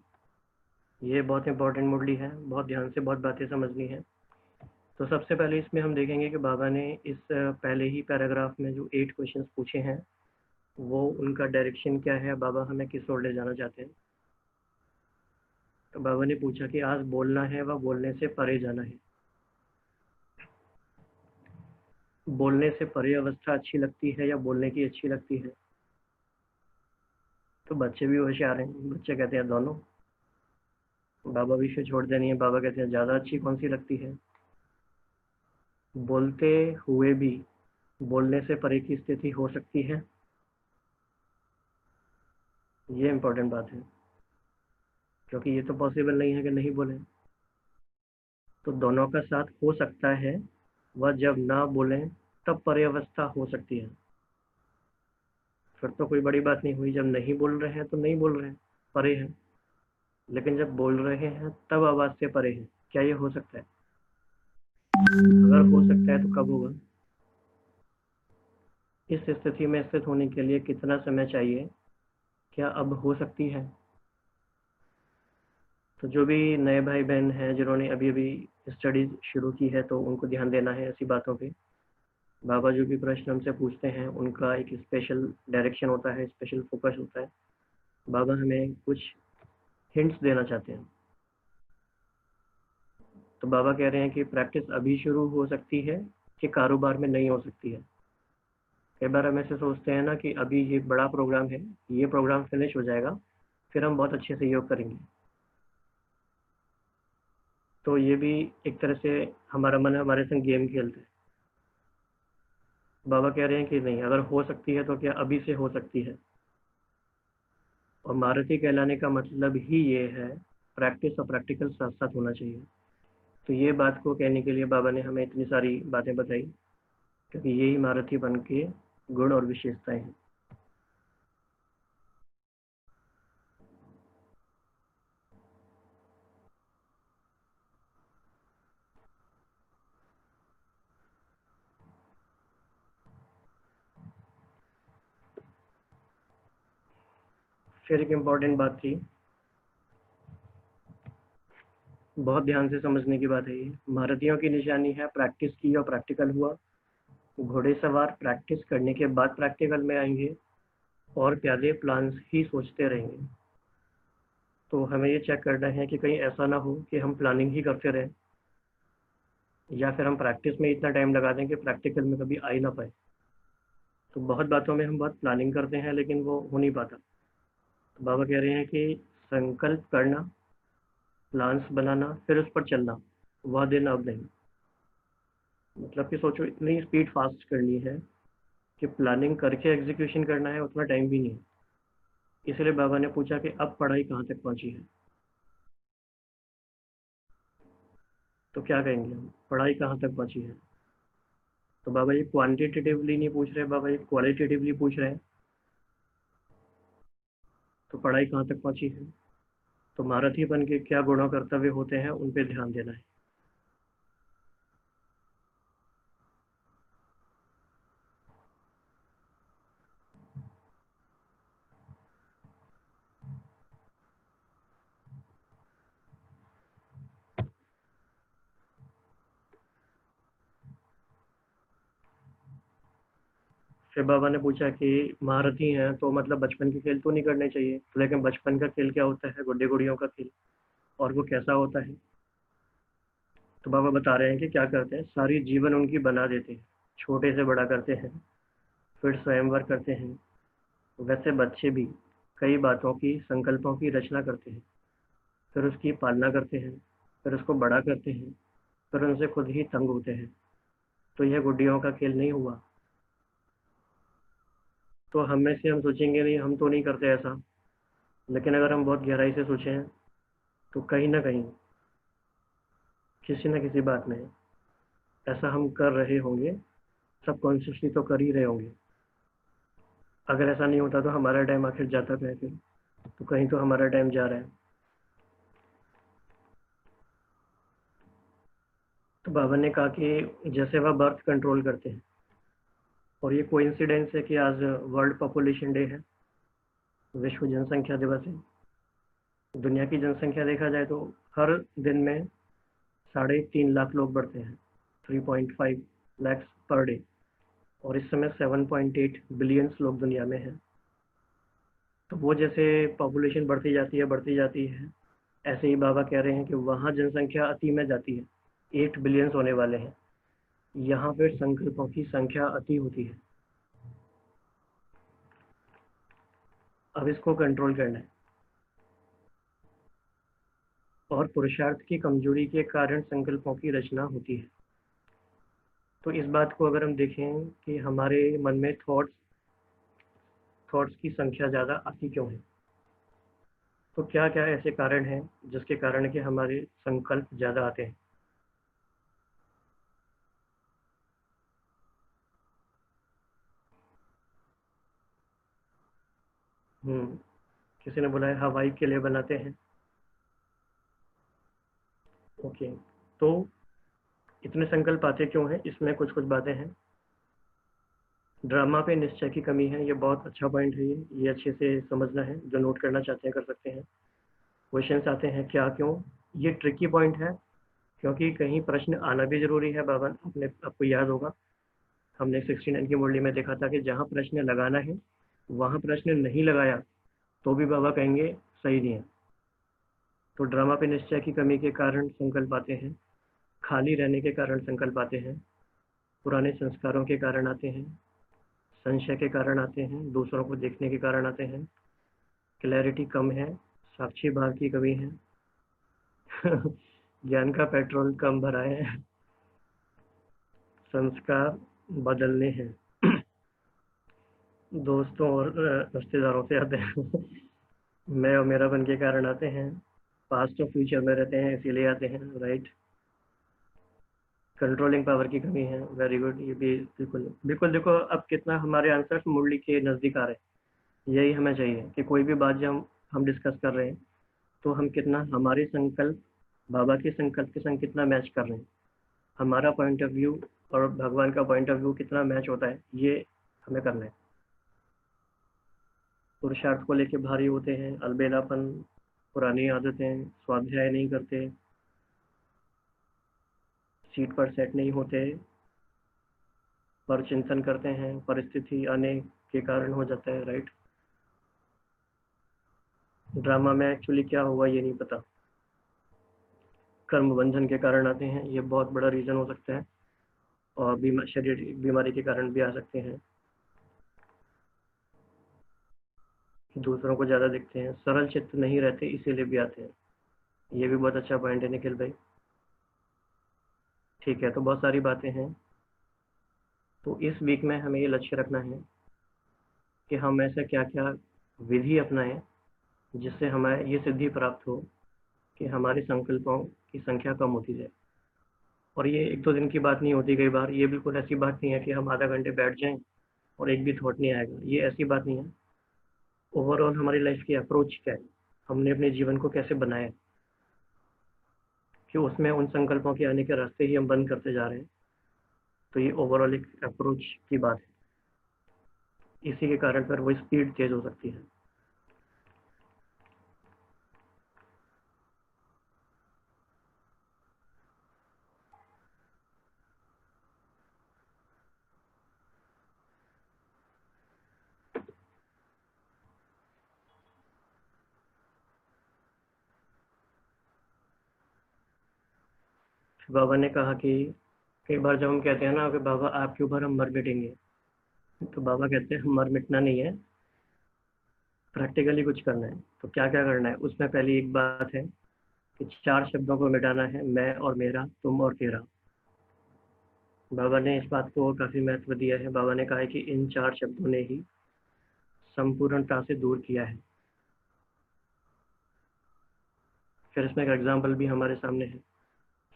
ये बहुत इंपॉर्टेंट मुरली है, बहुत ध्यान से बहुत बातें समझनी है। तो सबसे पहले इसमें हम देखेंगे कि बाबा ने इस पहले ही पैराग्राफ में जो 8 क्वेश्चंस पूछे हैं, वो उनका डायरेक्शन क्या है, बाबा हमें किस ओर ले जाना चाहते हैं। तो बाबा ने पूछा कि आज बोलना है व बोलने से परे जाना है। बोलने से परे अवस्था अच्छी लगती है या बोलने की अच्छी लगती है? तो बच्चे भी होशियार हैं, बच्चे कहते हैं दोनों। बाबा विषय छोड़ देनी है, बाबा कहते हैं ज़्यादा अच्छी कौन सी लगती है? बोलते हुए भी बोलने से परे की स्थिति हो सकती है, ये इम्पोर्टेंट बात है, क्योंकि ये तो पॉसिबल नहीं है कि नहीं बोलें। तो दोनों का साथ हो सकता है, वह जब ना बोलें तब परे अवस्था हो सकती है। फिर तो कोई बड़ी बात नहीं हुई, जब नहीं बोल रहे हैं तो नहीं बोल रहे हैं, परे हैं। लेकिन जब बोल रहे हैं तब आवाज़ से परे है, क्या ये हो सकता है? अगर हो सकता है तो कब होगा? इस स्थिति में स्थित होने के लिए कितना समय चाहिए? क्या अब हो सकती है? तो जो भी नए भाई बहन हैं जिन्होंने अभी अभी स्टडीज शुरू की है, तो उनको ध्यान देना है ऐसी बातों पे। बाबा जो भी प्रश्न हमसे पूछते हैं उनका एक स्पेशल डायरेक्शन होता है, स्पेशल फोकस होता है। बाबा हमें कुछ हिंट्स देना चाहते हैं। तो बाबा कह रहे हैं कि प्रैक्टिस अभी शुरू हो सकती है कि कारोबार में नहीं हो सकती है। कई बार हम ऐसे सोचते हैं ना कि अभी ये बड़ा प्रोग्राम है, ये प्रोग्राम फिनिश हो जाएगा, फिर हम बहुत अच्छे से योग करेंगे। तो ये भी एक तरह से हमारा मन हमारे संग गेम खेलते हैं। बाबा कह रहे हैं कि नहीं, अगर हो सकती है तो क्या अभी से हो सकती है। और महारथी कहलाने का मतलब ही ये है, प्रैक्टिस और प्रैक्टिकल साथ साथ होना चाहिए। तो ये बात को कहने के लिए बाबा ने हमें इतनी सारी बातें बताई, क्योंकि यही महारथी बन के गुण और विशेषताएं हैं। फिर एक इम्पॉर्टेंट बात थी, बहुत ध्यान से समझने की बात है ये। महारथियों की निशानी है प्रैक्टिस की और प्रैक्टिकल हुआ। घोड़े सवार प्रैक्टिस करने के बाद प्रैक्टिकल में आएंगे और प्यादे प्लान्स ही सोचते रहेंगे। तो हमें ये चेक करना है कि कहीं ऐसा ना हो कि हम प्लानिंग ही करते रहें, या फिर हम प्रैक्टिस में इतना टाइम लगा दें कि प्रैक्टिकल में कभी आ ही ना पाए। तो बहुत बातों में हम बहुत प्लानिंग करते हैं लेकिन वो हो नहीं पाता। तो बाबा कह रहे हैं कि संकल्प करना, प्लान्स बनाना, फिर उस पर चलना, वह दिन अब नहीं। मतलब कि सोचो, इतनी स्पीड फास्ट करनी है कि प्लानिंग करके एग्जीक्यूशन करना है, उतना टाइम भी नहीं है। इसलिए बाबा ने पूछा कि अब पढ़ाई कहाँ तक पहुंची है। तो क्या कहेंगे हम, पढ़ाई कहाँ तक पहुंची है? तो बाबा ये क्वांटिटेटिवली नहीं पूछ रहे, बाबा ये क्वालिटेटिवली पूछ रहे हैं। तो पढ़ाई कहाँ तक पहुंची है? तो महारथी बन के क्या गुणों कर्तव्य होते हैं, उन पे ध्यान देना है। फिर बाबा ने पूछा कि महारथी हैं तो मतलब बचपन के खेल तो नहीं करने चाहिए, लेकिन बचपन का खेल क्या होता है? गुड्डे गुड़ियों का खेल। और वो कैसा होता है? तो बाबा बता रहे हैं कि क्या करते हैं, सारी जीवन उनकी बना देते हैं, छोटे से बड़ा करते हैं, फिर स्वयंवर करते हैं। वैसे बच्चे भी कई बातों की, संकल्पों की रचना करते हैं, फिर उसकी पालना करते हैं, फिर उसको बड़ा करते हैं, फिर उनसे खुद ही तंग होते हैं। तो यह गुड्डियों का खेल नहीं हुआ? तो हम में से हम सोचेंगे नहीं, हम तो नहीं करते ऐसा। लेकिन अगर हम बहुत गहराई से सोचें तो कहीं ना कहीं, किसी न किसी बात में ऐसा हम कर रहे होंगे, सबकॉन्शियसली तो कर ही रहे होंगे। अगर ऐसा नहीं होता तो हमारा टाइम आखिर जाता है फिर? तो कहीं तो हमारा टाइम जा रहा है। तो बाबा ने कहा कि जैसे वह बर्थ कंट्रोल करते हैं, और ये कोइंसिडेंस है कि आज वर्ल्ड पॉपुलेशन डे है, विश्व जनसंख्या दिवस है। दुनिया की जनसंख्या देखा जाए तो हर दिन में 3.5 लाख लोग बढ़ते हैं, 3.5 लैक्स पर डे। और इस समय 7.8 बिलियंस लोग दुनिया में हैं। तो वो जैसे पॉपुलेशन बढ़ती जाती है, ऐसे ही बाबा कह रहे हैं कि वहाँ जनसंख्या अति में जाती है, 8 बिलियंस होने वाले हैं। यहाँ पे संकल्पों की संख्या अति होती है। अब इसको कंट्रोल करना है। और पुरुषार्थ की कमजोरी के कारण संकल्पों की रचना होती है। तो इस बात को अगर हम देखें कि हमारे मन में थॉट्स की संख्या ज़्यादा आती क्यों है, तो क्या क्या ऐसे कारण हैं जिसके कारण कि हमारे संकल्प ज़्यादा आते हैं? किसी ने बोला है हवाई के लिए बनाते हैं। ओके, तो इतने संकल्प आते क्यों हैं, इसमें कुछ कुछ बातें हैं। ड्रामा पे निश्चय की कमी है, ये बहुत अच्छा पॉइंट है। ये अच्छे से समझना है, जो नोट करना चाहते हैं कर सकते हैं। क्वेश्चंस आते हैं क्या क्यों, ये ट्रिकी पॉइंट है, क्योंकि कहीं प्रश्न आना भी जरूरी है। बाबा, आपको याद होगा हमने 69 की मुरली में देखा था कि जहाँ प्रश्न लगाना है वहाँ प्रश्न नहीं लगाया तो भी बाबा कहेंगे सही नहीं है। तो ड्रामा पे निश्चय की कमी के कारण संकल्प आते हैं, खाली रहने के कारण संकल्प आते हैं, पुराने संस्कारों के कारण आते हैं, संशय के कारण आते हैं, दूसरों को देखने के कारण आते हैं, क्लैरिटी कम है, साक्षी भाव की कमी है, ज्ञान का पेट्रोल कम भरा है, संस्कार बदलने हैं, दोस्तों और रिश्तेदारों से आते हैं। मैं और मेरापन के कारण आते हैं, पास्ट और फ्यूचर में रहते हैं इसीलिए आते हैं, राइट। कंट्रोलिंग पावर की कमी है, वेरी गुड। ये भी बिल्कुल बिल्कुल। देखो अब कितना हमारे आंसर्स मुरली के नज़दीक आ रहे हैं। यही हमें चाहिए कि कोई भी बात जब हम डिस्कस कर रहे हैं तो हम कितना हमारे संकल्प बाबा के संकल्प के संग कितना मैच कर रहे हैं, हमारा पॉइंट ऑफ व्यू और भगवान का पॉइंट ऑफ व्यू कितना मैच होता है, ये हमें करना है। पुरुषार्थ को लेके भारी होते हैं, अलबेलापन, पुरानी आदतें, स्वाध्याय नहीं करते, सीट पर सेट नहीं होते, पर चिंतन करते हैं, परिस्थिति आने के कारण हो जाता है, राइट। ड्रामा में एक्चुअली क्या हुआ ये नहीं पता, कर्म बंधन के कारण आते हैं, ये बहुत बड़ा रीज़न हो सकता है, और शरीर बीमारी के कारण भी आ सकते हैं। दूसरों को ज़्यादा देखते हैं, सरल चित्त नहीं रहते इसीलिए भी आते हैं। ये भी बहुत अच्छा पॉइंट है निखिल भाई। ठीक है, तो बहुत सारी बातें हैं। तो इस वीक में हमें ये लक्ष्य रखना है कि हम ऐसा क्या क्या विधि अपनाएं जिससे हमें ये सिद्धि प्राप्त हो कि हमारे संकल्पों की संख्या कम होती जाए। और ये एक दो दिन की बात नहीं होती, कई बार ये बिल्कुल ऐसी बात नहीं है कि हम आधा घंटे बैठ जाएं और एक भी थॉट नहीं आएगा, ये ऐसी बात नहीं है। ओवरऑल हमारी लाइफ की अप्रोच क्या है, हमने अपने जीवन को कैसे बनाया कि उसमें उन संकल्पों के आने के रास्ते ही हम बंद करते जा रहे हैं। तो ये ओवरऑल एक अप्रोच की बात है, इसी के कारण पर वो स्पीड तेज हो सकती है। बाबा ने कहा कि कई बार जब हम कहते हैं ना कि बाबा आपके ऊपर हम मर मिटेंगे, तो बाबा कहते हैं मर मिटना नहीं है, प्रैक्टिकली कुछ करना है। तो क्या क्या करना है, उसमें पहली एक बात है कि 4 शब्दों को मिटाना है, मैं और मेरा, तुम और तेरा। बाबा ने इस बात को काफ़ी महत्व दिया है। बाबा ने कहा है कि इन 4 शब्दों ने ही संपूर्णता से दूर किया है। फिर इसमें एक एग्जाम्पल भी हमारे सामने है।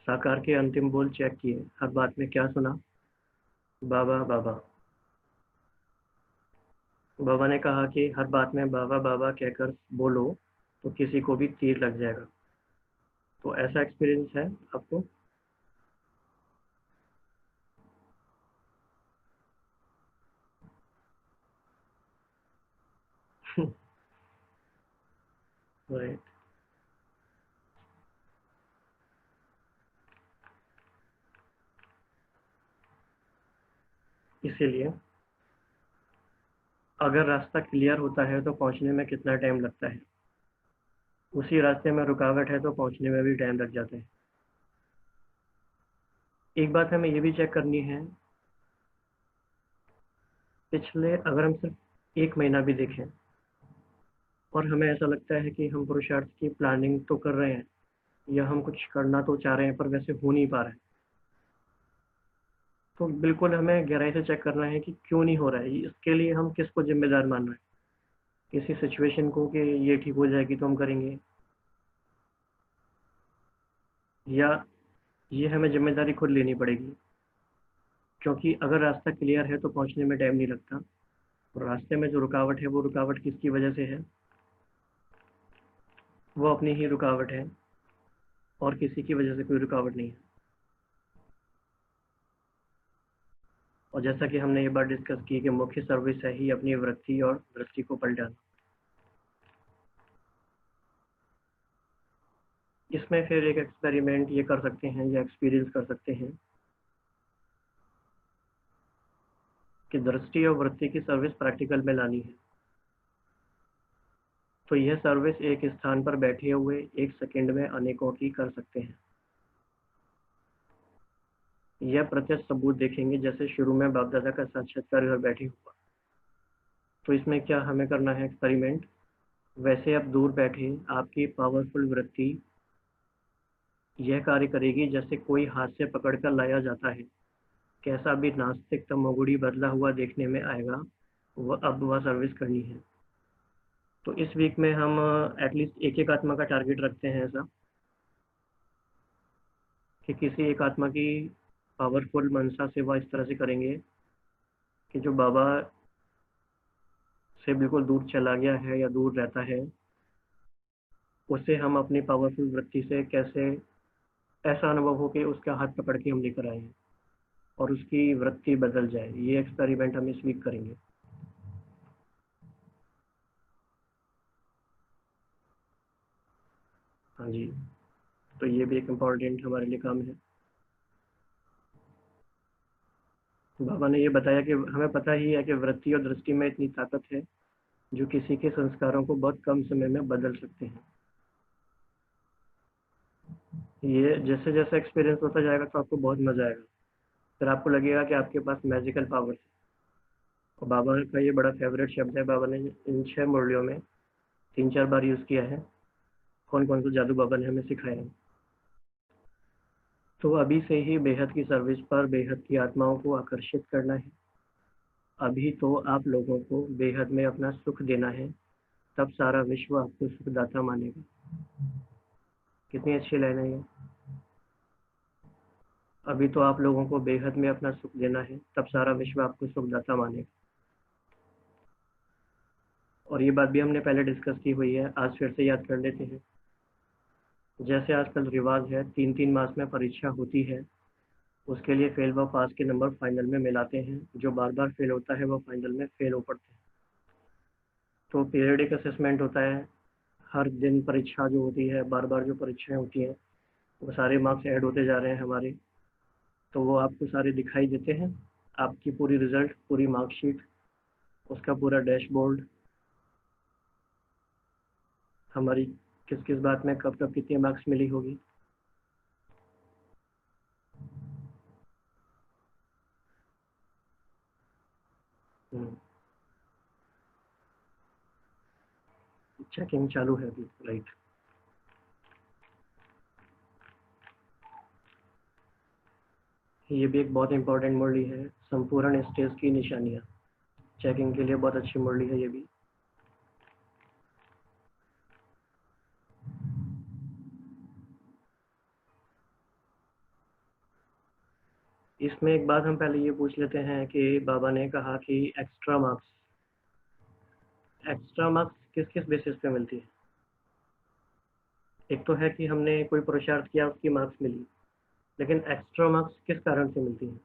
साकार के अंतिम बोल चेक किए, हर बात में क्या सुना, बाबा बाबा। बाबा ने कहा कि हर बात में बाबा बाबा कहकर बोलो तो किसी को भी तीर लग जाएगा। तो ऐसा एक्सपीरियंस है आपको? राइट। इसीलिए अगर रास्ता क्लियर होता है तो पहुंचने में कितना टाइम लगता है, उसी रास्ते में रुकावट है तो पहुंचने में भी टाइम लग जाता है। एक बात हमें ये भी चेक करनी है, पिछले अगर हम सिर्फ 1 महीना भी देखें और हमें ऐसा लगता है कि हम पुरुषार्थ की प्लानिंग तो कर रहे हैं या हम कुछ करना तो चाह रहे हैं पर वैसे हो नहीं पा रहा है, तो बिल्कुल हमें गहराई से चेक करना है कि क्यों नहीं हो रहा है। इसके लिए हम किसको जिम्मेदार मान रहे हैं, किसी सिचुएशन को कि ये ठीक हो जाएगी तो हम करेंगे, या ये हमें जिम्मेदारी खुद लेनी पड़ेगी। क्योंकि अगर रास्ता क्लियर है तो पहुंचने में टाइम नहीं लगता, और रास्ते में जो रुकावट है वो रुकावट किसकी वजह से है, वो अपनी ही रुकावट है और किसी की वजह से कोई रुकावट नहीं है। और जैसा कि हमने ये बात डिस्कस की कि मुख्य सर्विस है ही अपनी वृत्ति और दृष्टि को पलटाना। इसमें फिर एक एक्सपेरिमेंट ये कर सकते हैं या एक्सपीरियंस कर सकते हैं कि दृष्टि और वृत्ति की सर्विस प्रैक्टिकल में लानी है। तो यह सर्विस एक स्थान पर बैठे हुए 1 सेकंड में अनेकों की कर सकते हैं। यह प्रत्यक्ष सबूत देखेंगे, जैसे शुरू में बाप दादा का साक्षात्कार घर बैठे हुआ। तो इसमें क्या हमें करना है एक्सपेरिमेंट, वैसे अब दूर बैठे आपकी पावरफुल वृत्ति यह कार्य करेगी जैसे कोई हाथ से पकड़कर लाया जाता है। कैसा भी नास्तिक तमोगुणी बदला हुआ देखने में आएगा, वह अब वह सर्विस करनी है। तो इस वीक में हम एटलीस्ट एक आत्मा का टारगेट रखते हैं ऐसा कि किसी एक आत्मा की पावरफुल मनसा सेवा इस तरह से करेंगे कि जो बाबा से बिल्कुल दूर चला गया है या दूर रहता है, उसे हम अपनी पावरफुल वृत्ति से कैसे ऐसा अनुभव हो कि उसका हाथ पकड़ के हम लेकर आए हैं और उसकी वृत्ति बदल जाए। ये एक्सपेरिमेंट हम इस वीक करेंगे। हाँ जी, तो ये भी एक इम्पॉर्टेंट हमारे लिए काम है। बाबा ने ये बताया कि हमें पता ही है कि वृत्ति और दृष्टि में इतनी ताकत है जो किसी के संस्कारों को बहुत कम समय में बदल सकते हैं। ये जैसे जैसे एक्सपीरियंस होता जाएगा तो आपको बहुत मजा आएगा, फिर आपको लगेगा कि आपके पास मैजिकल पावर है। और बाबा का ये बड़ा फेवरेट शब्द है, बाबा ने इन 6 मुरलियों में 3-4 बार यूज किया है। कौन कौन सा जादू बाबा ने हमें सिखाया है। तो अभी से ही बेहद की सर्विस पर बेहद की आत्माओं को आकर्षित करना है। अभी तो आप लोगों को बेहद में अपना सुख देना है, तब सारा विश्व आपको सुखदाता मानेगा। कितनी अच्छी लाइन है ये। अभी तो आप लोगों को बेहद में अपना सुख देना है, तब सारा विश्व आपको सुखदाता मानेगा। और ये बात भी हमने पहले डिस्कस की हुई है, आज फिर से याद कर लेते हैं। जैसे आजकल रिवाज है 3-3 मास में परीक्षा होती है, उसके लिए फेल व पास के नंबर फाइनल में मिलाते हैं। जो बार बार फेल होता है वो फाइनल में फेल हो पड़ते हैं। तो पीरियडिक असेसमेंट होता है, हर दिन परीक्षा जो होती है, बार बार जो परीक्षाएं होती हैं, वो सारे मार्क्स ऐड होते जा रहे हैं हमारे। तो वो आपको सारे दिखाई देते हैं, आपकी पूरी रिजल्ट, पूरी मार्कशीट, उसका पूरा डैशबोर्ड, हमारी किस किस बात में कब कब कितनी मार्क्स मिली होगी। चेकिंग चालू है अभी, राइट। ये भी एक बहुत इंपॉर्टेंट मुरली है, संपूर्ण स्टेज की निशानियाँ। चेकिंग के लिए बहुत अच्छी मुरली है ये भी। इसमें एक बात हम पहले ये पूछ लेते हैं कि बाबा ने कहा कि एक्स्ट्रा मार्क्स किस किस बेसिस पे मिलती है। एक तो है कि हमने कोई पुरुषार्थ किया, उसकी मार्क्स मिली, लेकिन एक्स्ट्रा मार्क्स किस कारण से मिलती हैं।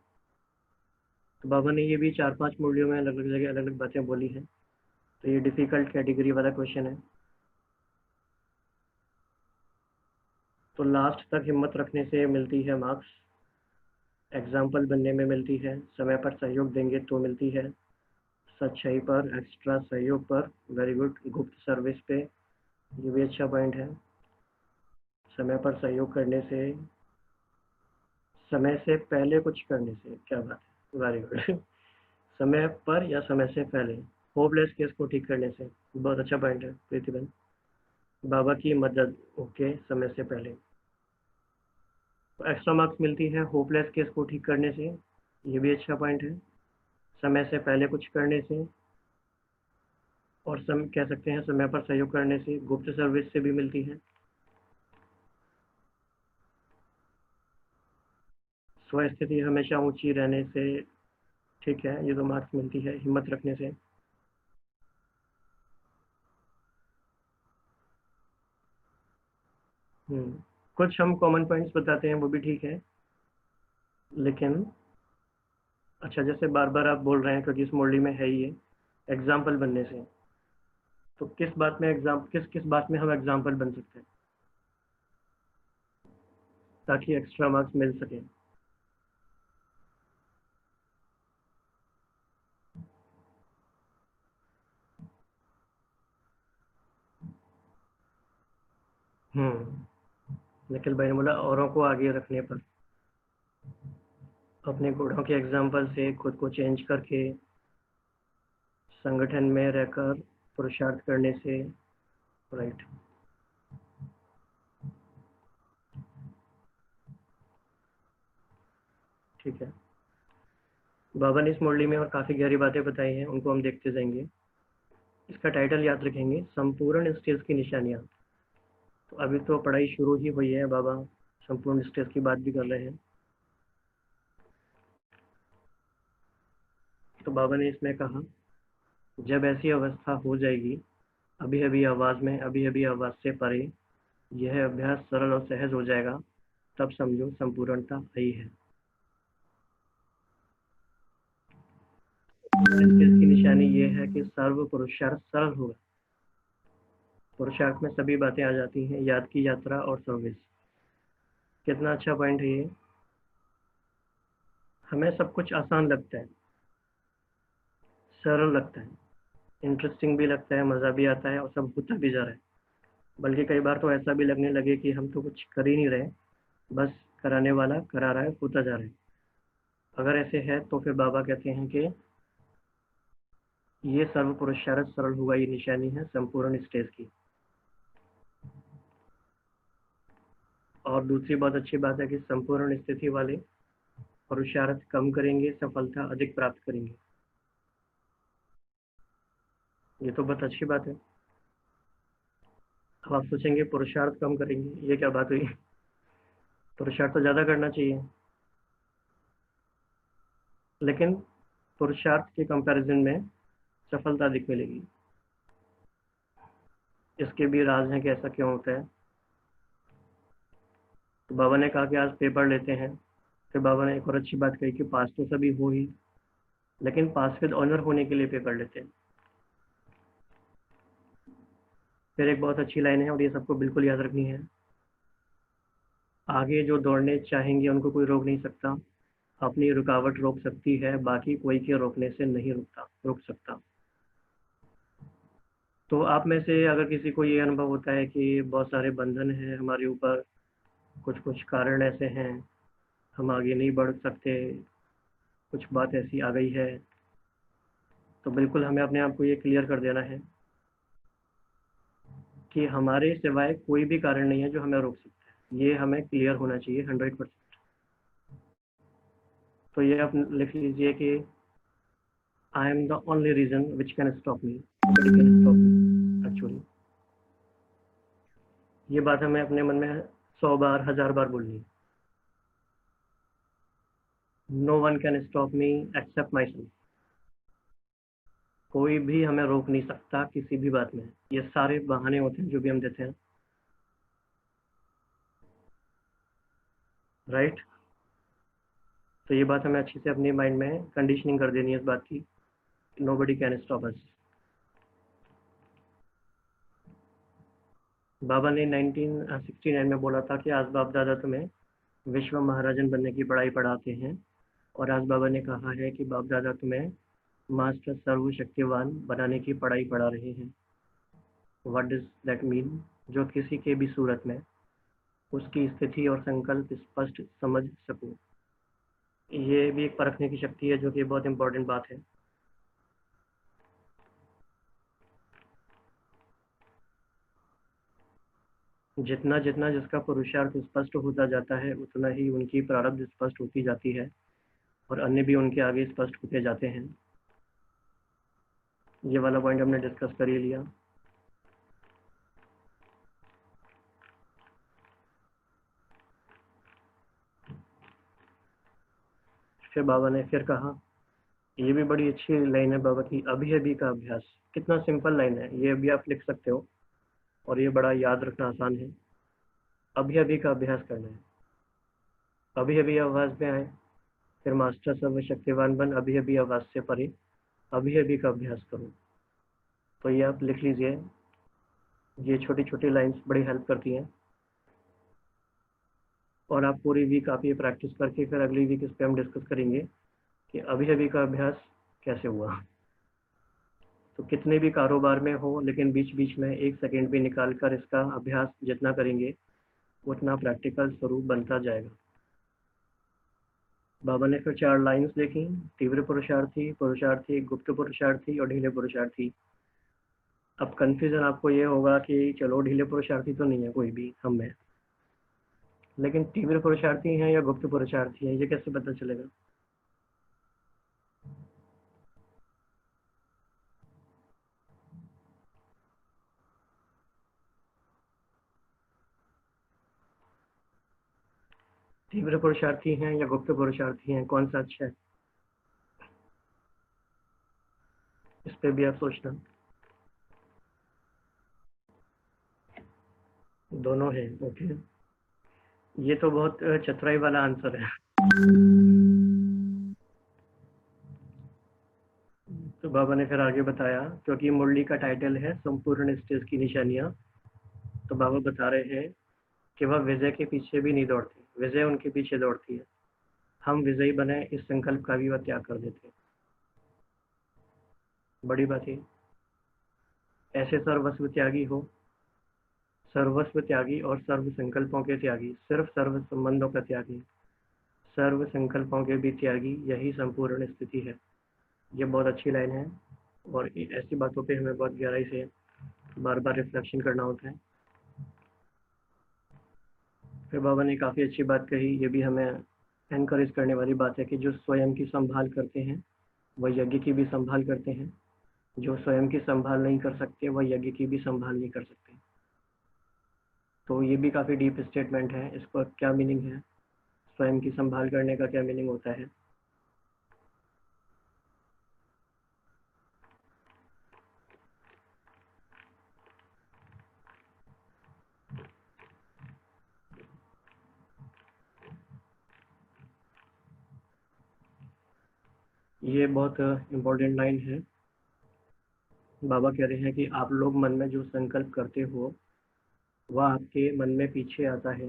तो बाबा ने ये भी 4-5 मुरलियों में अलग अलग जगह अलग अलग बातें बोली हैं। तो ये डिफिकल्ट कैटेगरी वाला क्वेश्चन है। तो लास्ट तक हिम्मत रखने से मिलती है मार्क्स, एग्जाम्पल बनने में मिलती है, समय पर सहयोग देंगे तो मिलती है, सच्चाई पर, एक्स्ट्रा सहयोग पर, वेरी गुड, गुप्त सर्विस पे, ये भी अच्छा पॉइंट है। समय पर सहयोग करने से, समय से पहले कुछ करने से, क्या बात है, वेरी गुड। समय पर या समय से पहले, होपलेस केस को ठीक करने से, बहुत अच्छा पॉइंट है प्रीतिबेन। बाबा की मदद, ओके, समय से पहले। तो एक्स्ट्रा मार्क्स मिलती है होपलेस केस को ठीक करने से, ये भी अच्छा पॉइंट है। समय से पहले कुछ करने से, और कह सकते हैं समय पर सहयोग करने से, गुप्त सर्विस से भी मिलती है। स्वस्थिति हमेशा ऊंची रहने से, ठीक है, ये तो मार्क्स मिलती है हिम्मत रखने से। कुछ हम कॉमन पॉइंट्स बताते हैं, वो भी ठीक है, लेकिन अच्छा, जैसे बार बार आप बोल रहे हैं क्योंकि इस मुरली में है ही ये एग्जाम्पल बनने से, तो किस बात में किस किस बात में हम एग्जाम्पल बन सकते हैं ताकि एक्स्ट्रा मार्क्स मिल सके। निखिल भाई ने बोला औरों को आगे रखने पर, अपने गुणों के एग्जाम्पल से खुद को चेंज करके, संगठन में रहकर पुरुषार्थ करने से, राइट। ठीक है, बाबा ने इस मुरली में और काफ़ी गहरी बातें बताई हैं, उनको हम देखते जाएंगे। इसका टाइटल याद रखेंगे, संपूर्ण स्टेज की निशानियाँ। तो अभी तो पढ़ाई शुरू ही हुई है, बाबा संपूर्ण स्टेज की बात भी कर रहे हैं। तो बाबा ने इसमें कहा, जब ऐसी अवस्था हो जाएगी, अभी अभी आवाज़ में, अभी अभी आवाज़ से परे, यह अभ्यास सरल और सहज हो जाएगा, तब समझो संपूर्णता आई है। इसकी निशानी ये है कि सर्व पुरुषार्थ सरल होगा। पुरुषार्थ में सभी बातें आ जाती हैं, याद की यात्रा और सर्विस। कितना अच्छा पॉइंट है ये। हमें सब कुछ आसान लगता है, सरल लगता है, इंटरेस्टिंग भी लगता है, मज़ा भी आता है और सब होता भी जा रहा है। बल्कि कई बार तो ऐसा भी लगने लगे कि हम तो कुछ कर ही नहीं रहे, बस कराने वाला करा रहा है, होता जा रहा है। अगर ऐसे है तो फिर बाबा कहते हैं कि ये सर्व पुरुषार्थ सरल हुआ, ये निशानी है संपूर्ण स्टेज की। और दूसरी बहुत अच्छी बात है कि संपूर्ण स्थिति वाले पुरुषार्थ कम करेंगे, सफलता अधिक प्राप्त करेंगे। ये तो बहुत अच्छी बात है। अब आप सोचेंगे पुरुषार्थ कम करेंगे, ये क्या बात हुई? पुरुषार्थ तो ज़्यादा करना चाहिए, लेकिन पुरुषार्थ के कंपैरिजन में सफलता अधिक मिलेगी। इसके भी राज हैं कि ऐसा क्यों होता है। तो बाबा ने कहा कि आज पेपर लेते हैं। फिर बाबा ने एक और अच्छी बात कही कि पास तो सभी हो ही, लेकिन पास विद ऑनर होने के लिए पेपर लेते हैं। फिर एक बहुत अच्छी लाइन है और ये सबको बिल्कुल याद रखनी है, आगे जो दौड़ने चाहेंगे उनको कोई रोक नहीं सकता, अपनी रुकावट रोक सकती है, बाकी कोई के रोकने से नहीं रोक सकता। तो आप में से अगर किसी को ये अनुभव होता है कि बहुत सारे बंधन हैं हमारे ऊपर, कुछ कुछ कारण ऐसे हैं, हम आगे नहीं बढ़ सकते, कुछ बात ऐसी आ गई है, तो बिल्कुल हमें अपने आप को ये क्लियर कर देना है कि हमारे सिवाय कोई भी कारण नहीं है जो हमें रोक सकता है। ये हमें क्लियर होना चाहिए 100%। तो ये आप लिख लीजिए कि I am the only reason which can stop me, nobody can stop me. Actually ये बात हमें अपने मन में 100 बार 1000 बार बोलनी है। No one can stop me except myself. कोई भी हमें रोक नहीं सकता किसी भी बात में। ये सारे बहाने होते हैं जो भी हम देते हैं, राइट। तो ये बात हमें अच्छी से अपने माइंड में कंडीशनिंग कर देनी है इस बात की, नोबडी कैन स्टॉप अस। बाबा ने 1969 में बोला था कि आज बाप दादा तुम्हें विश्व महाराजन बनने की पढ़ाई पढ़ाते हैं, और आज बाबा ने कहा है कि बाप दादा तुम्हें मास्टर सर्वशक्तिवान बनाने की पढ़ाई पढ़ा रहे हैं। What does that mean? जो किसी के भी सूरत में उसकी स्थिति और संकल्प स्पष्ट समझ सकूं। ये भी एक परखने की शक्ति है, जो कि बहुत इंपॉर्टेंट बात है। जितना जितना जिसका पुरुषार्थ स्पष्ट होता जाता है, उतना ही उनकी प्रारब्ध स्पष्ट होती जाती है और अन्य भी उनके आगे स्पष्ट होते जाते हैं। ये वाला पॉइंट हमने डिस्कस कर ही लिया। फिर बाबा ने फिर कहा, ये भी बड़ी अच्छी लाइन है बाबा की, अभी अभी का अभ्यास। कितना सिंपल लाइन है ये, अभी आप लिख सकते हो और ये बड़ा याद रखना आसान है। अभी अभी का अभ्यास करना है। अभी अभी आवाज में आए, फिर मास्टर सर्वशक्तिवान बन, अभी अभी आवाज से परे, अभी अभी का अभ्यास करो। तो ये आप लिख लीजिए, ये छोटी छोटी लाइंस बड़ी हेल्प करती हैं। और आप पूरी वीक आप ये प्रैक्टिस करके फिर अगली वीक इस पर हम डिस्कस करेंगे कि अभी अभी का अभ्यास कैसे हुआ। तो कितने भी कारोबार में हो, लेकिन बीच बीच में 1 सेकेंड भी निकाल कर इसका अभ्यास जितना करेंगे उतना प्रैक्टिकल स्वरूप बनता जाएगा। बाबा ने फिर 4 लाइंस देखी, तीव्र पुरुषार्थी, पुरुषार्थी, गुप्त पुरुषार्थी और ढीले पुरुषार्थी। अब कंफ्यूजन आपको ये होगा कि चलो ढीले पुरुषार्थी तो नहीं है कोई भी हम में, लेकिन तीव्र पुरुषार्थी हैं या गुप्त पुरुषार्थी हैं, ये कैसे पता चलेगा? तीव्र पुरुषार्थी हैं या गुप्त पुरुषार्थी हैं, कौन सा अच्छा है, इस पे भी आप सोचना। दोनों है, ओके। ये तो बहुत चतुराई वाला आंसर है। तो बाबा ने फिर आगे बताया, क्योंकि मुरली का टाइटल है संपूर्ण स्टेज की निशानियां, तो बाबा बता रहे हैं कि वह विजय के पीछे भी नहीं दौड़ते, विजय उनके पीछे दौड़ती है। हम विजयी बने इस संकल्प का भी वह त्याग कर देते हैं। बड़ी बात है, ऐसे सर्वस्व त्यागी हो, सर्वस्व त्यागी और सर्व संकल्पों के त्यागी, सिर्फ सर्व संबंधों का त्यागी, सर्व संकल्पों के भी त्यागी, यही संपूर्ण स्थिति है। ये बहुत अच्छी लाइन है और ऐसी बातों पे हमें बहुत गहराई से बार बार रिफ्लेक्शन करना होता है। फिर बाबा ने काफ़ी अच्छी बात कही, ये भी हमें एनकरेज करने वाली बात है कि जो स्वयं की संभाल करते हैं वह यज्ञ की भी संभाल करते हैं, जो स्वयं की संभाल नहीं कर सकते वह यज्ञ की भी संभाल नहीं कर सकते। तो ये भी काफ़ी डीप स्टेटमेंट है, इसका क्या मीनिंग है, स्वयं की संभाल करने का क्या मीनिंग होता है। ये बहुत इम्पोर्टेंट लाइन है। बाबा कह रहे हैं कि आप लोग मन में जो संकल्प करते हो वह आपके मन में पीछे आता है,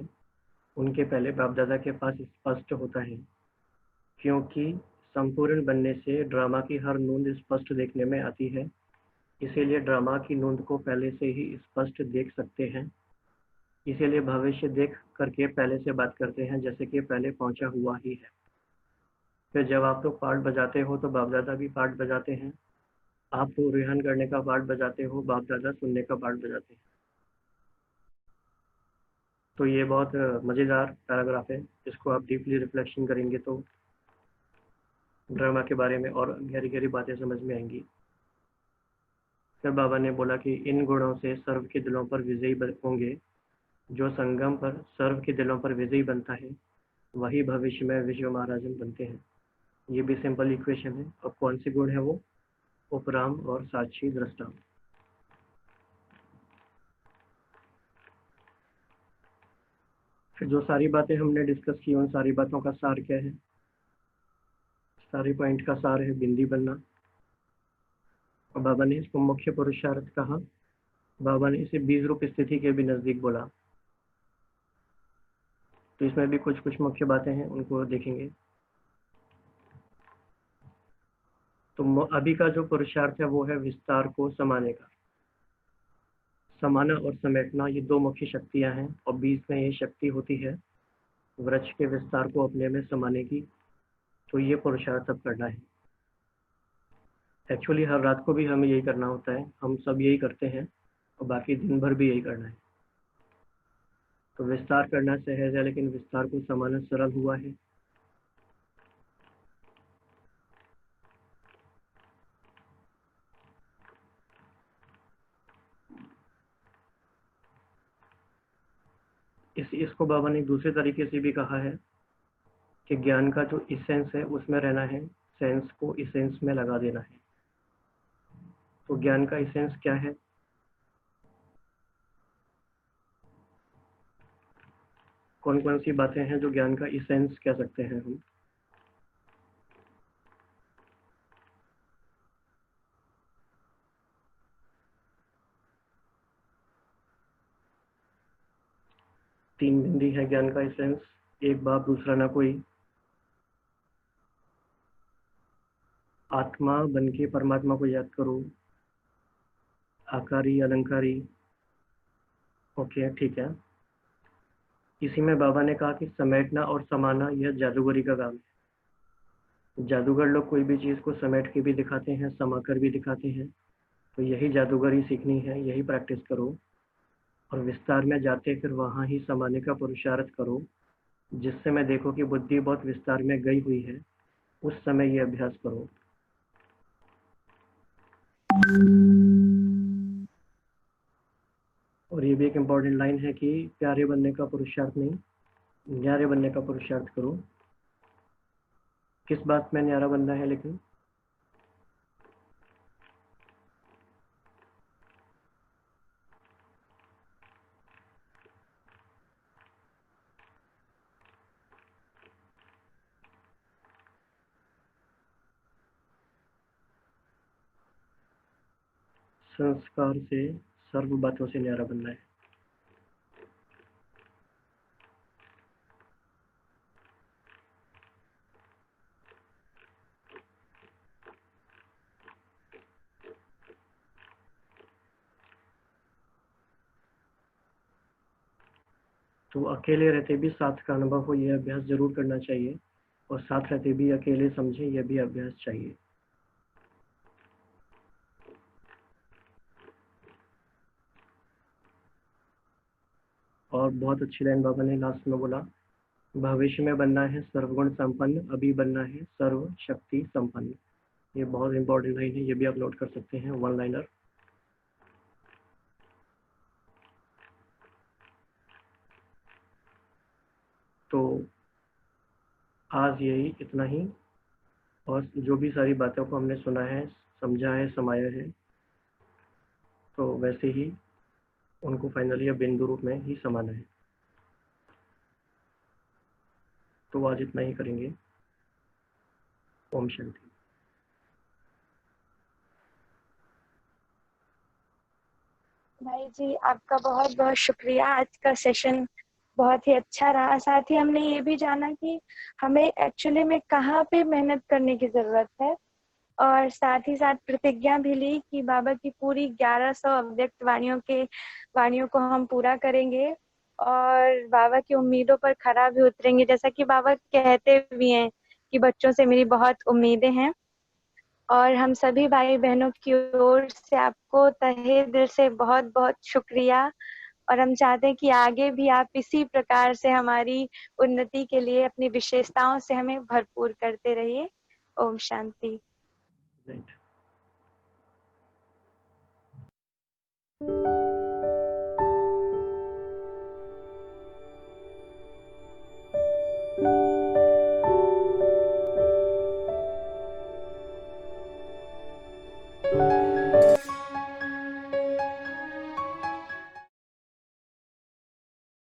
उनके पहले बाप दादा के पास स्पष्ट होता है, क्योंकि संपूर्ण बनने से ड्रामा की हर नूंद स्पष्ट देखने में आती है, इसीलिए ड्रामा की नूंद को पहले से ही स्पष्ट देख सकते हैं, इसीलिए भविष्य देख करके पहले से बात करते हैं जैसे कि पहले पहुंचा हुआ ही है। फिर जब आप लोग पार्ट बजाते हो तो बाप दादा भी पार्ट बजाते हैं, आप तो रिहान करने का पार्ट बजाते हो, बाप दादा सुनने का पार्ट बजाते हैं। तो ये बहुत मज़ेदार पैराग्राफ है, इसको आप डीपली रिफ्लेक्शन करेंगे तो ड्रामा के बारे में और गहरी गहरी बातें समझ में आएंगी। फिर बाबा ने बोला कि इन गुणों से सर्व के दिलों पर विजयी होंगे, जो संगम पर सर्व के दिलों पर विजयी बनता है वही भविष्य में विश्व महाराजन बनते हैं। ये भी सिंपल इक्वेशन है। अब कौन से गुण है वो, उपराम और साक्षी दृष्टा। फिर जो सारी बातें हमने डिस्कस की उन सारी बातों का सार क्या है, सारे पॉइंट का सार है बिंदी बनना। और बाबा ने इसको मुख्य पुरुषार्थ कहा, बाबा ने इसे बीज रूप स्थिति के भी नजदीक बोला। तो इसमें भी कुछ कुछ मुख्य बातें हैं, उनको देखेंगे। तो अभी का जो पुरुषार्थ है वो है विस्तार को समाने का। समाना और समेटना ये दो मुख्य शक्तियां हैं, और बीच में ये शक्ति होती है वृक्ष के विस्तार को अपने में समाने की। तो ये पुरुषार्थ अब करना है। एक्चुअली हर रात को भी हमें यही करना होता है, हम सब यही करते हैं और बाकी दिन भर भी यही करना है। तो विस्तार करना सहज है, लेकिन विस्तार को समाना सरल हुआ है। इसको बाबा ने दूसरे तरीके से भी कहा है कि ज्ञान का जो इसेंस है उसमें रहना है, सेंस को इसेंस में लगा देना है। तो ज्ञान का इसेंस क्या है, कौन कौन सी बातें हैं जो ज्ञान का इसेंस कह सकते हैं हम। तीन बिंदी है ज्ञान का एसेंस, एक बाप दूसरा ना कोई, आत्मा बन के परमात्मा को याद करो, आकारी अलंकारी। ओके ठीक है। इसी में बाबा ने कहा कि समेटना और समाना यह जादूगरी का काम है। जादूगर लोग कोई भी चीज़ को समेट के भी दिखाते हैं, समा कर भी दिखाते हैं। तो यही जादूगरी सीखनी है, यही प्रैक्टिस करो और विस्तार में जाते फिर वहाँ ही समाने का पुरुषार्थ करो। जिस समय देखो कि बुद्धि बहुत विस्तार में गई हुई है उस समय ये अभ्यास करो। और ये भी एक इम्पॉर्टेंट लाइन है कि प्यारे बनने का पुरुषार्थ नहीं, न्यारे बनने का पुरुषार्थ करो। किस बात में न्यारा बनना है लेकिन? संस्कार से, सर्व बातों से न्यारा बनना है। तो अकेले रहते भी साथ का अनुभव हो, यह अभ्यास जरूर करना चाहिए, और साथ रहते भी अकेले समझे, यह भी अभ्यास चाहिए। और बहुत अच्छी लाइन बाबा ने लास्ट में बोला, भविष्य में बनना है सर्वगुण संपन्न, अभी बनना है सर्व शक्ति संपन्न। ये बहुत इंपॉर्टेंट लाइन है, ये भी आप नोट कर सकते हैं, वन लाइनर। तो आज यही इतना ही, और जो भी सारी बातों को हमने सुना है, समझा है, समाया है, तो वैसे ही उनको फाइनली अब बिंदु रूप में ही समाना है। तो आज इतना ही करेंगे। ओम शांति। भाई जी आपका बहुत बहुत शुक्रिया। आज का सेशन बहुत ही अच्छा रहा। साथ ही हमने ये भी जाना कि हमें एक्चुअली में कहाँ पे मेहनत करने की जरूरत है, और साथ ही साथ प्रतिज्ञा भी ली कि बाबा की पूरी 1100 अव्यक्त वाणियों को हम पूरा करेंगे, और बाबा की उम्मीदों पर खरा भी उतरेंगे। जैसा कि बाबा कहते भी हैं कि बच्चों से मेरी बहुत उम्मीदें हैं, और हम सभी भाई बहनों की ओर से आपको तहे दिल से बहुत बहुत शुक्रिया। और हम चाहते हैं कि आगे भी आप इसी प्रकार से हमारी उन्नति के लिए अपनी विशेषताओं से हमें भरपूर करते रहिए। ओम शांति। राइट।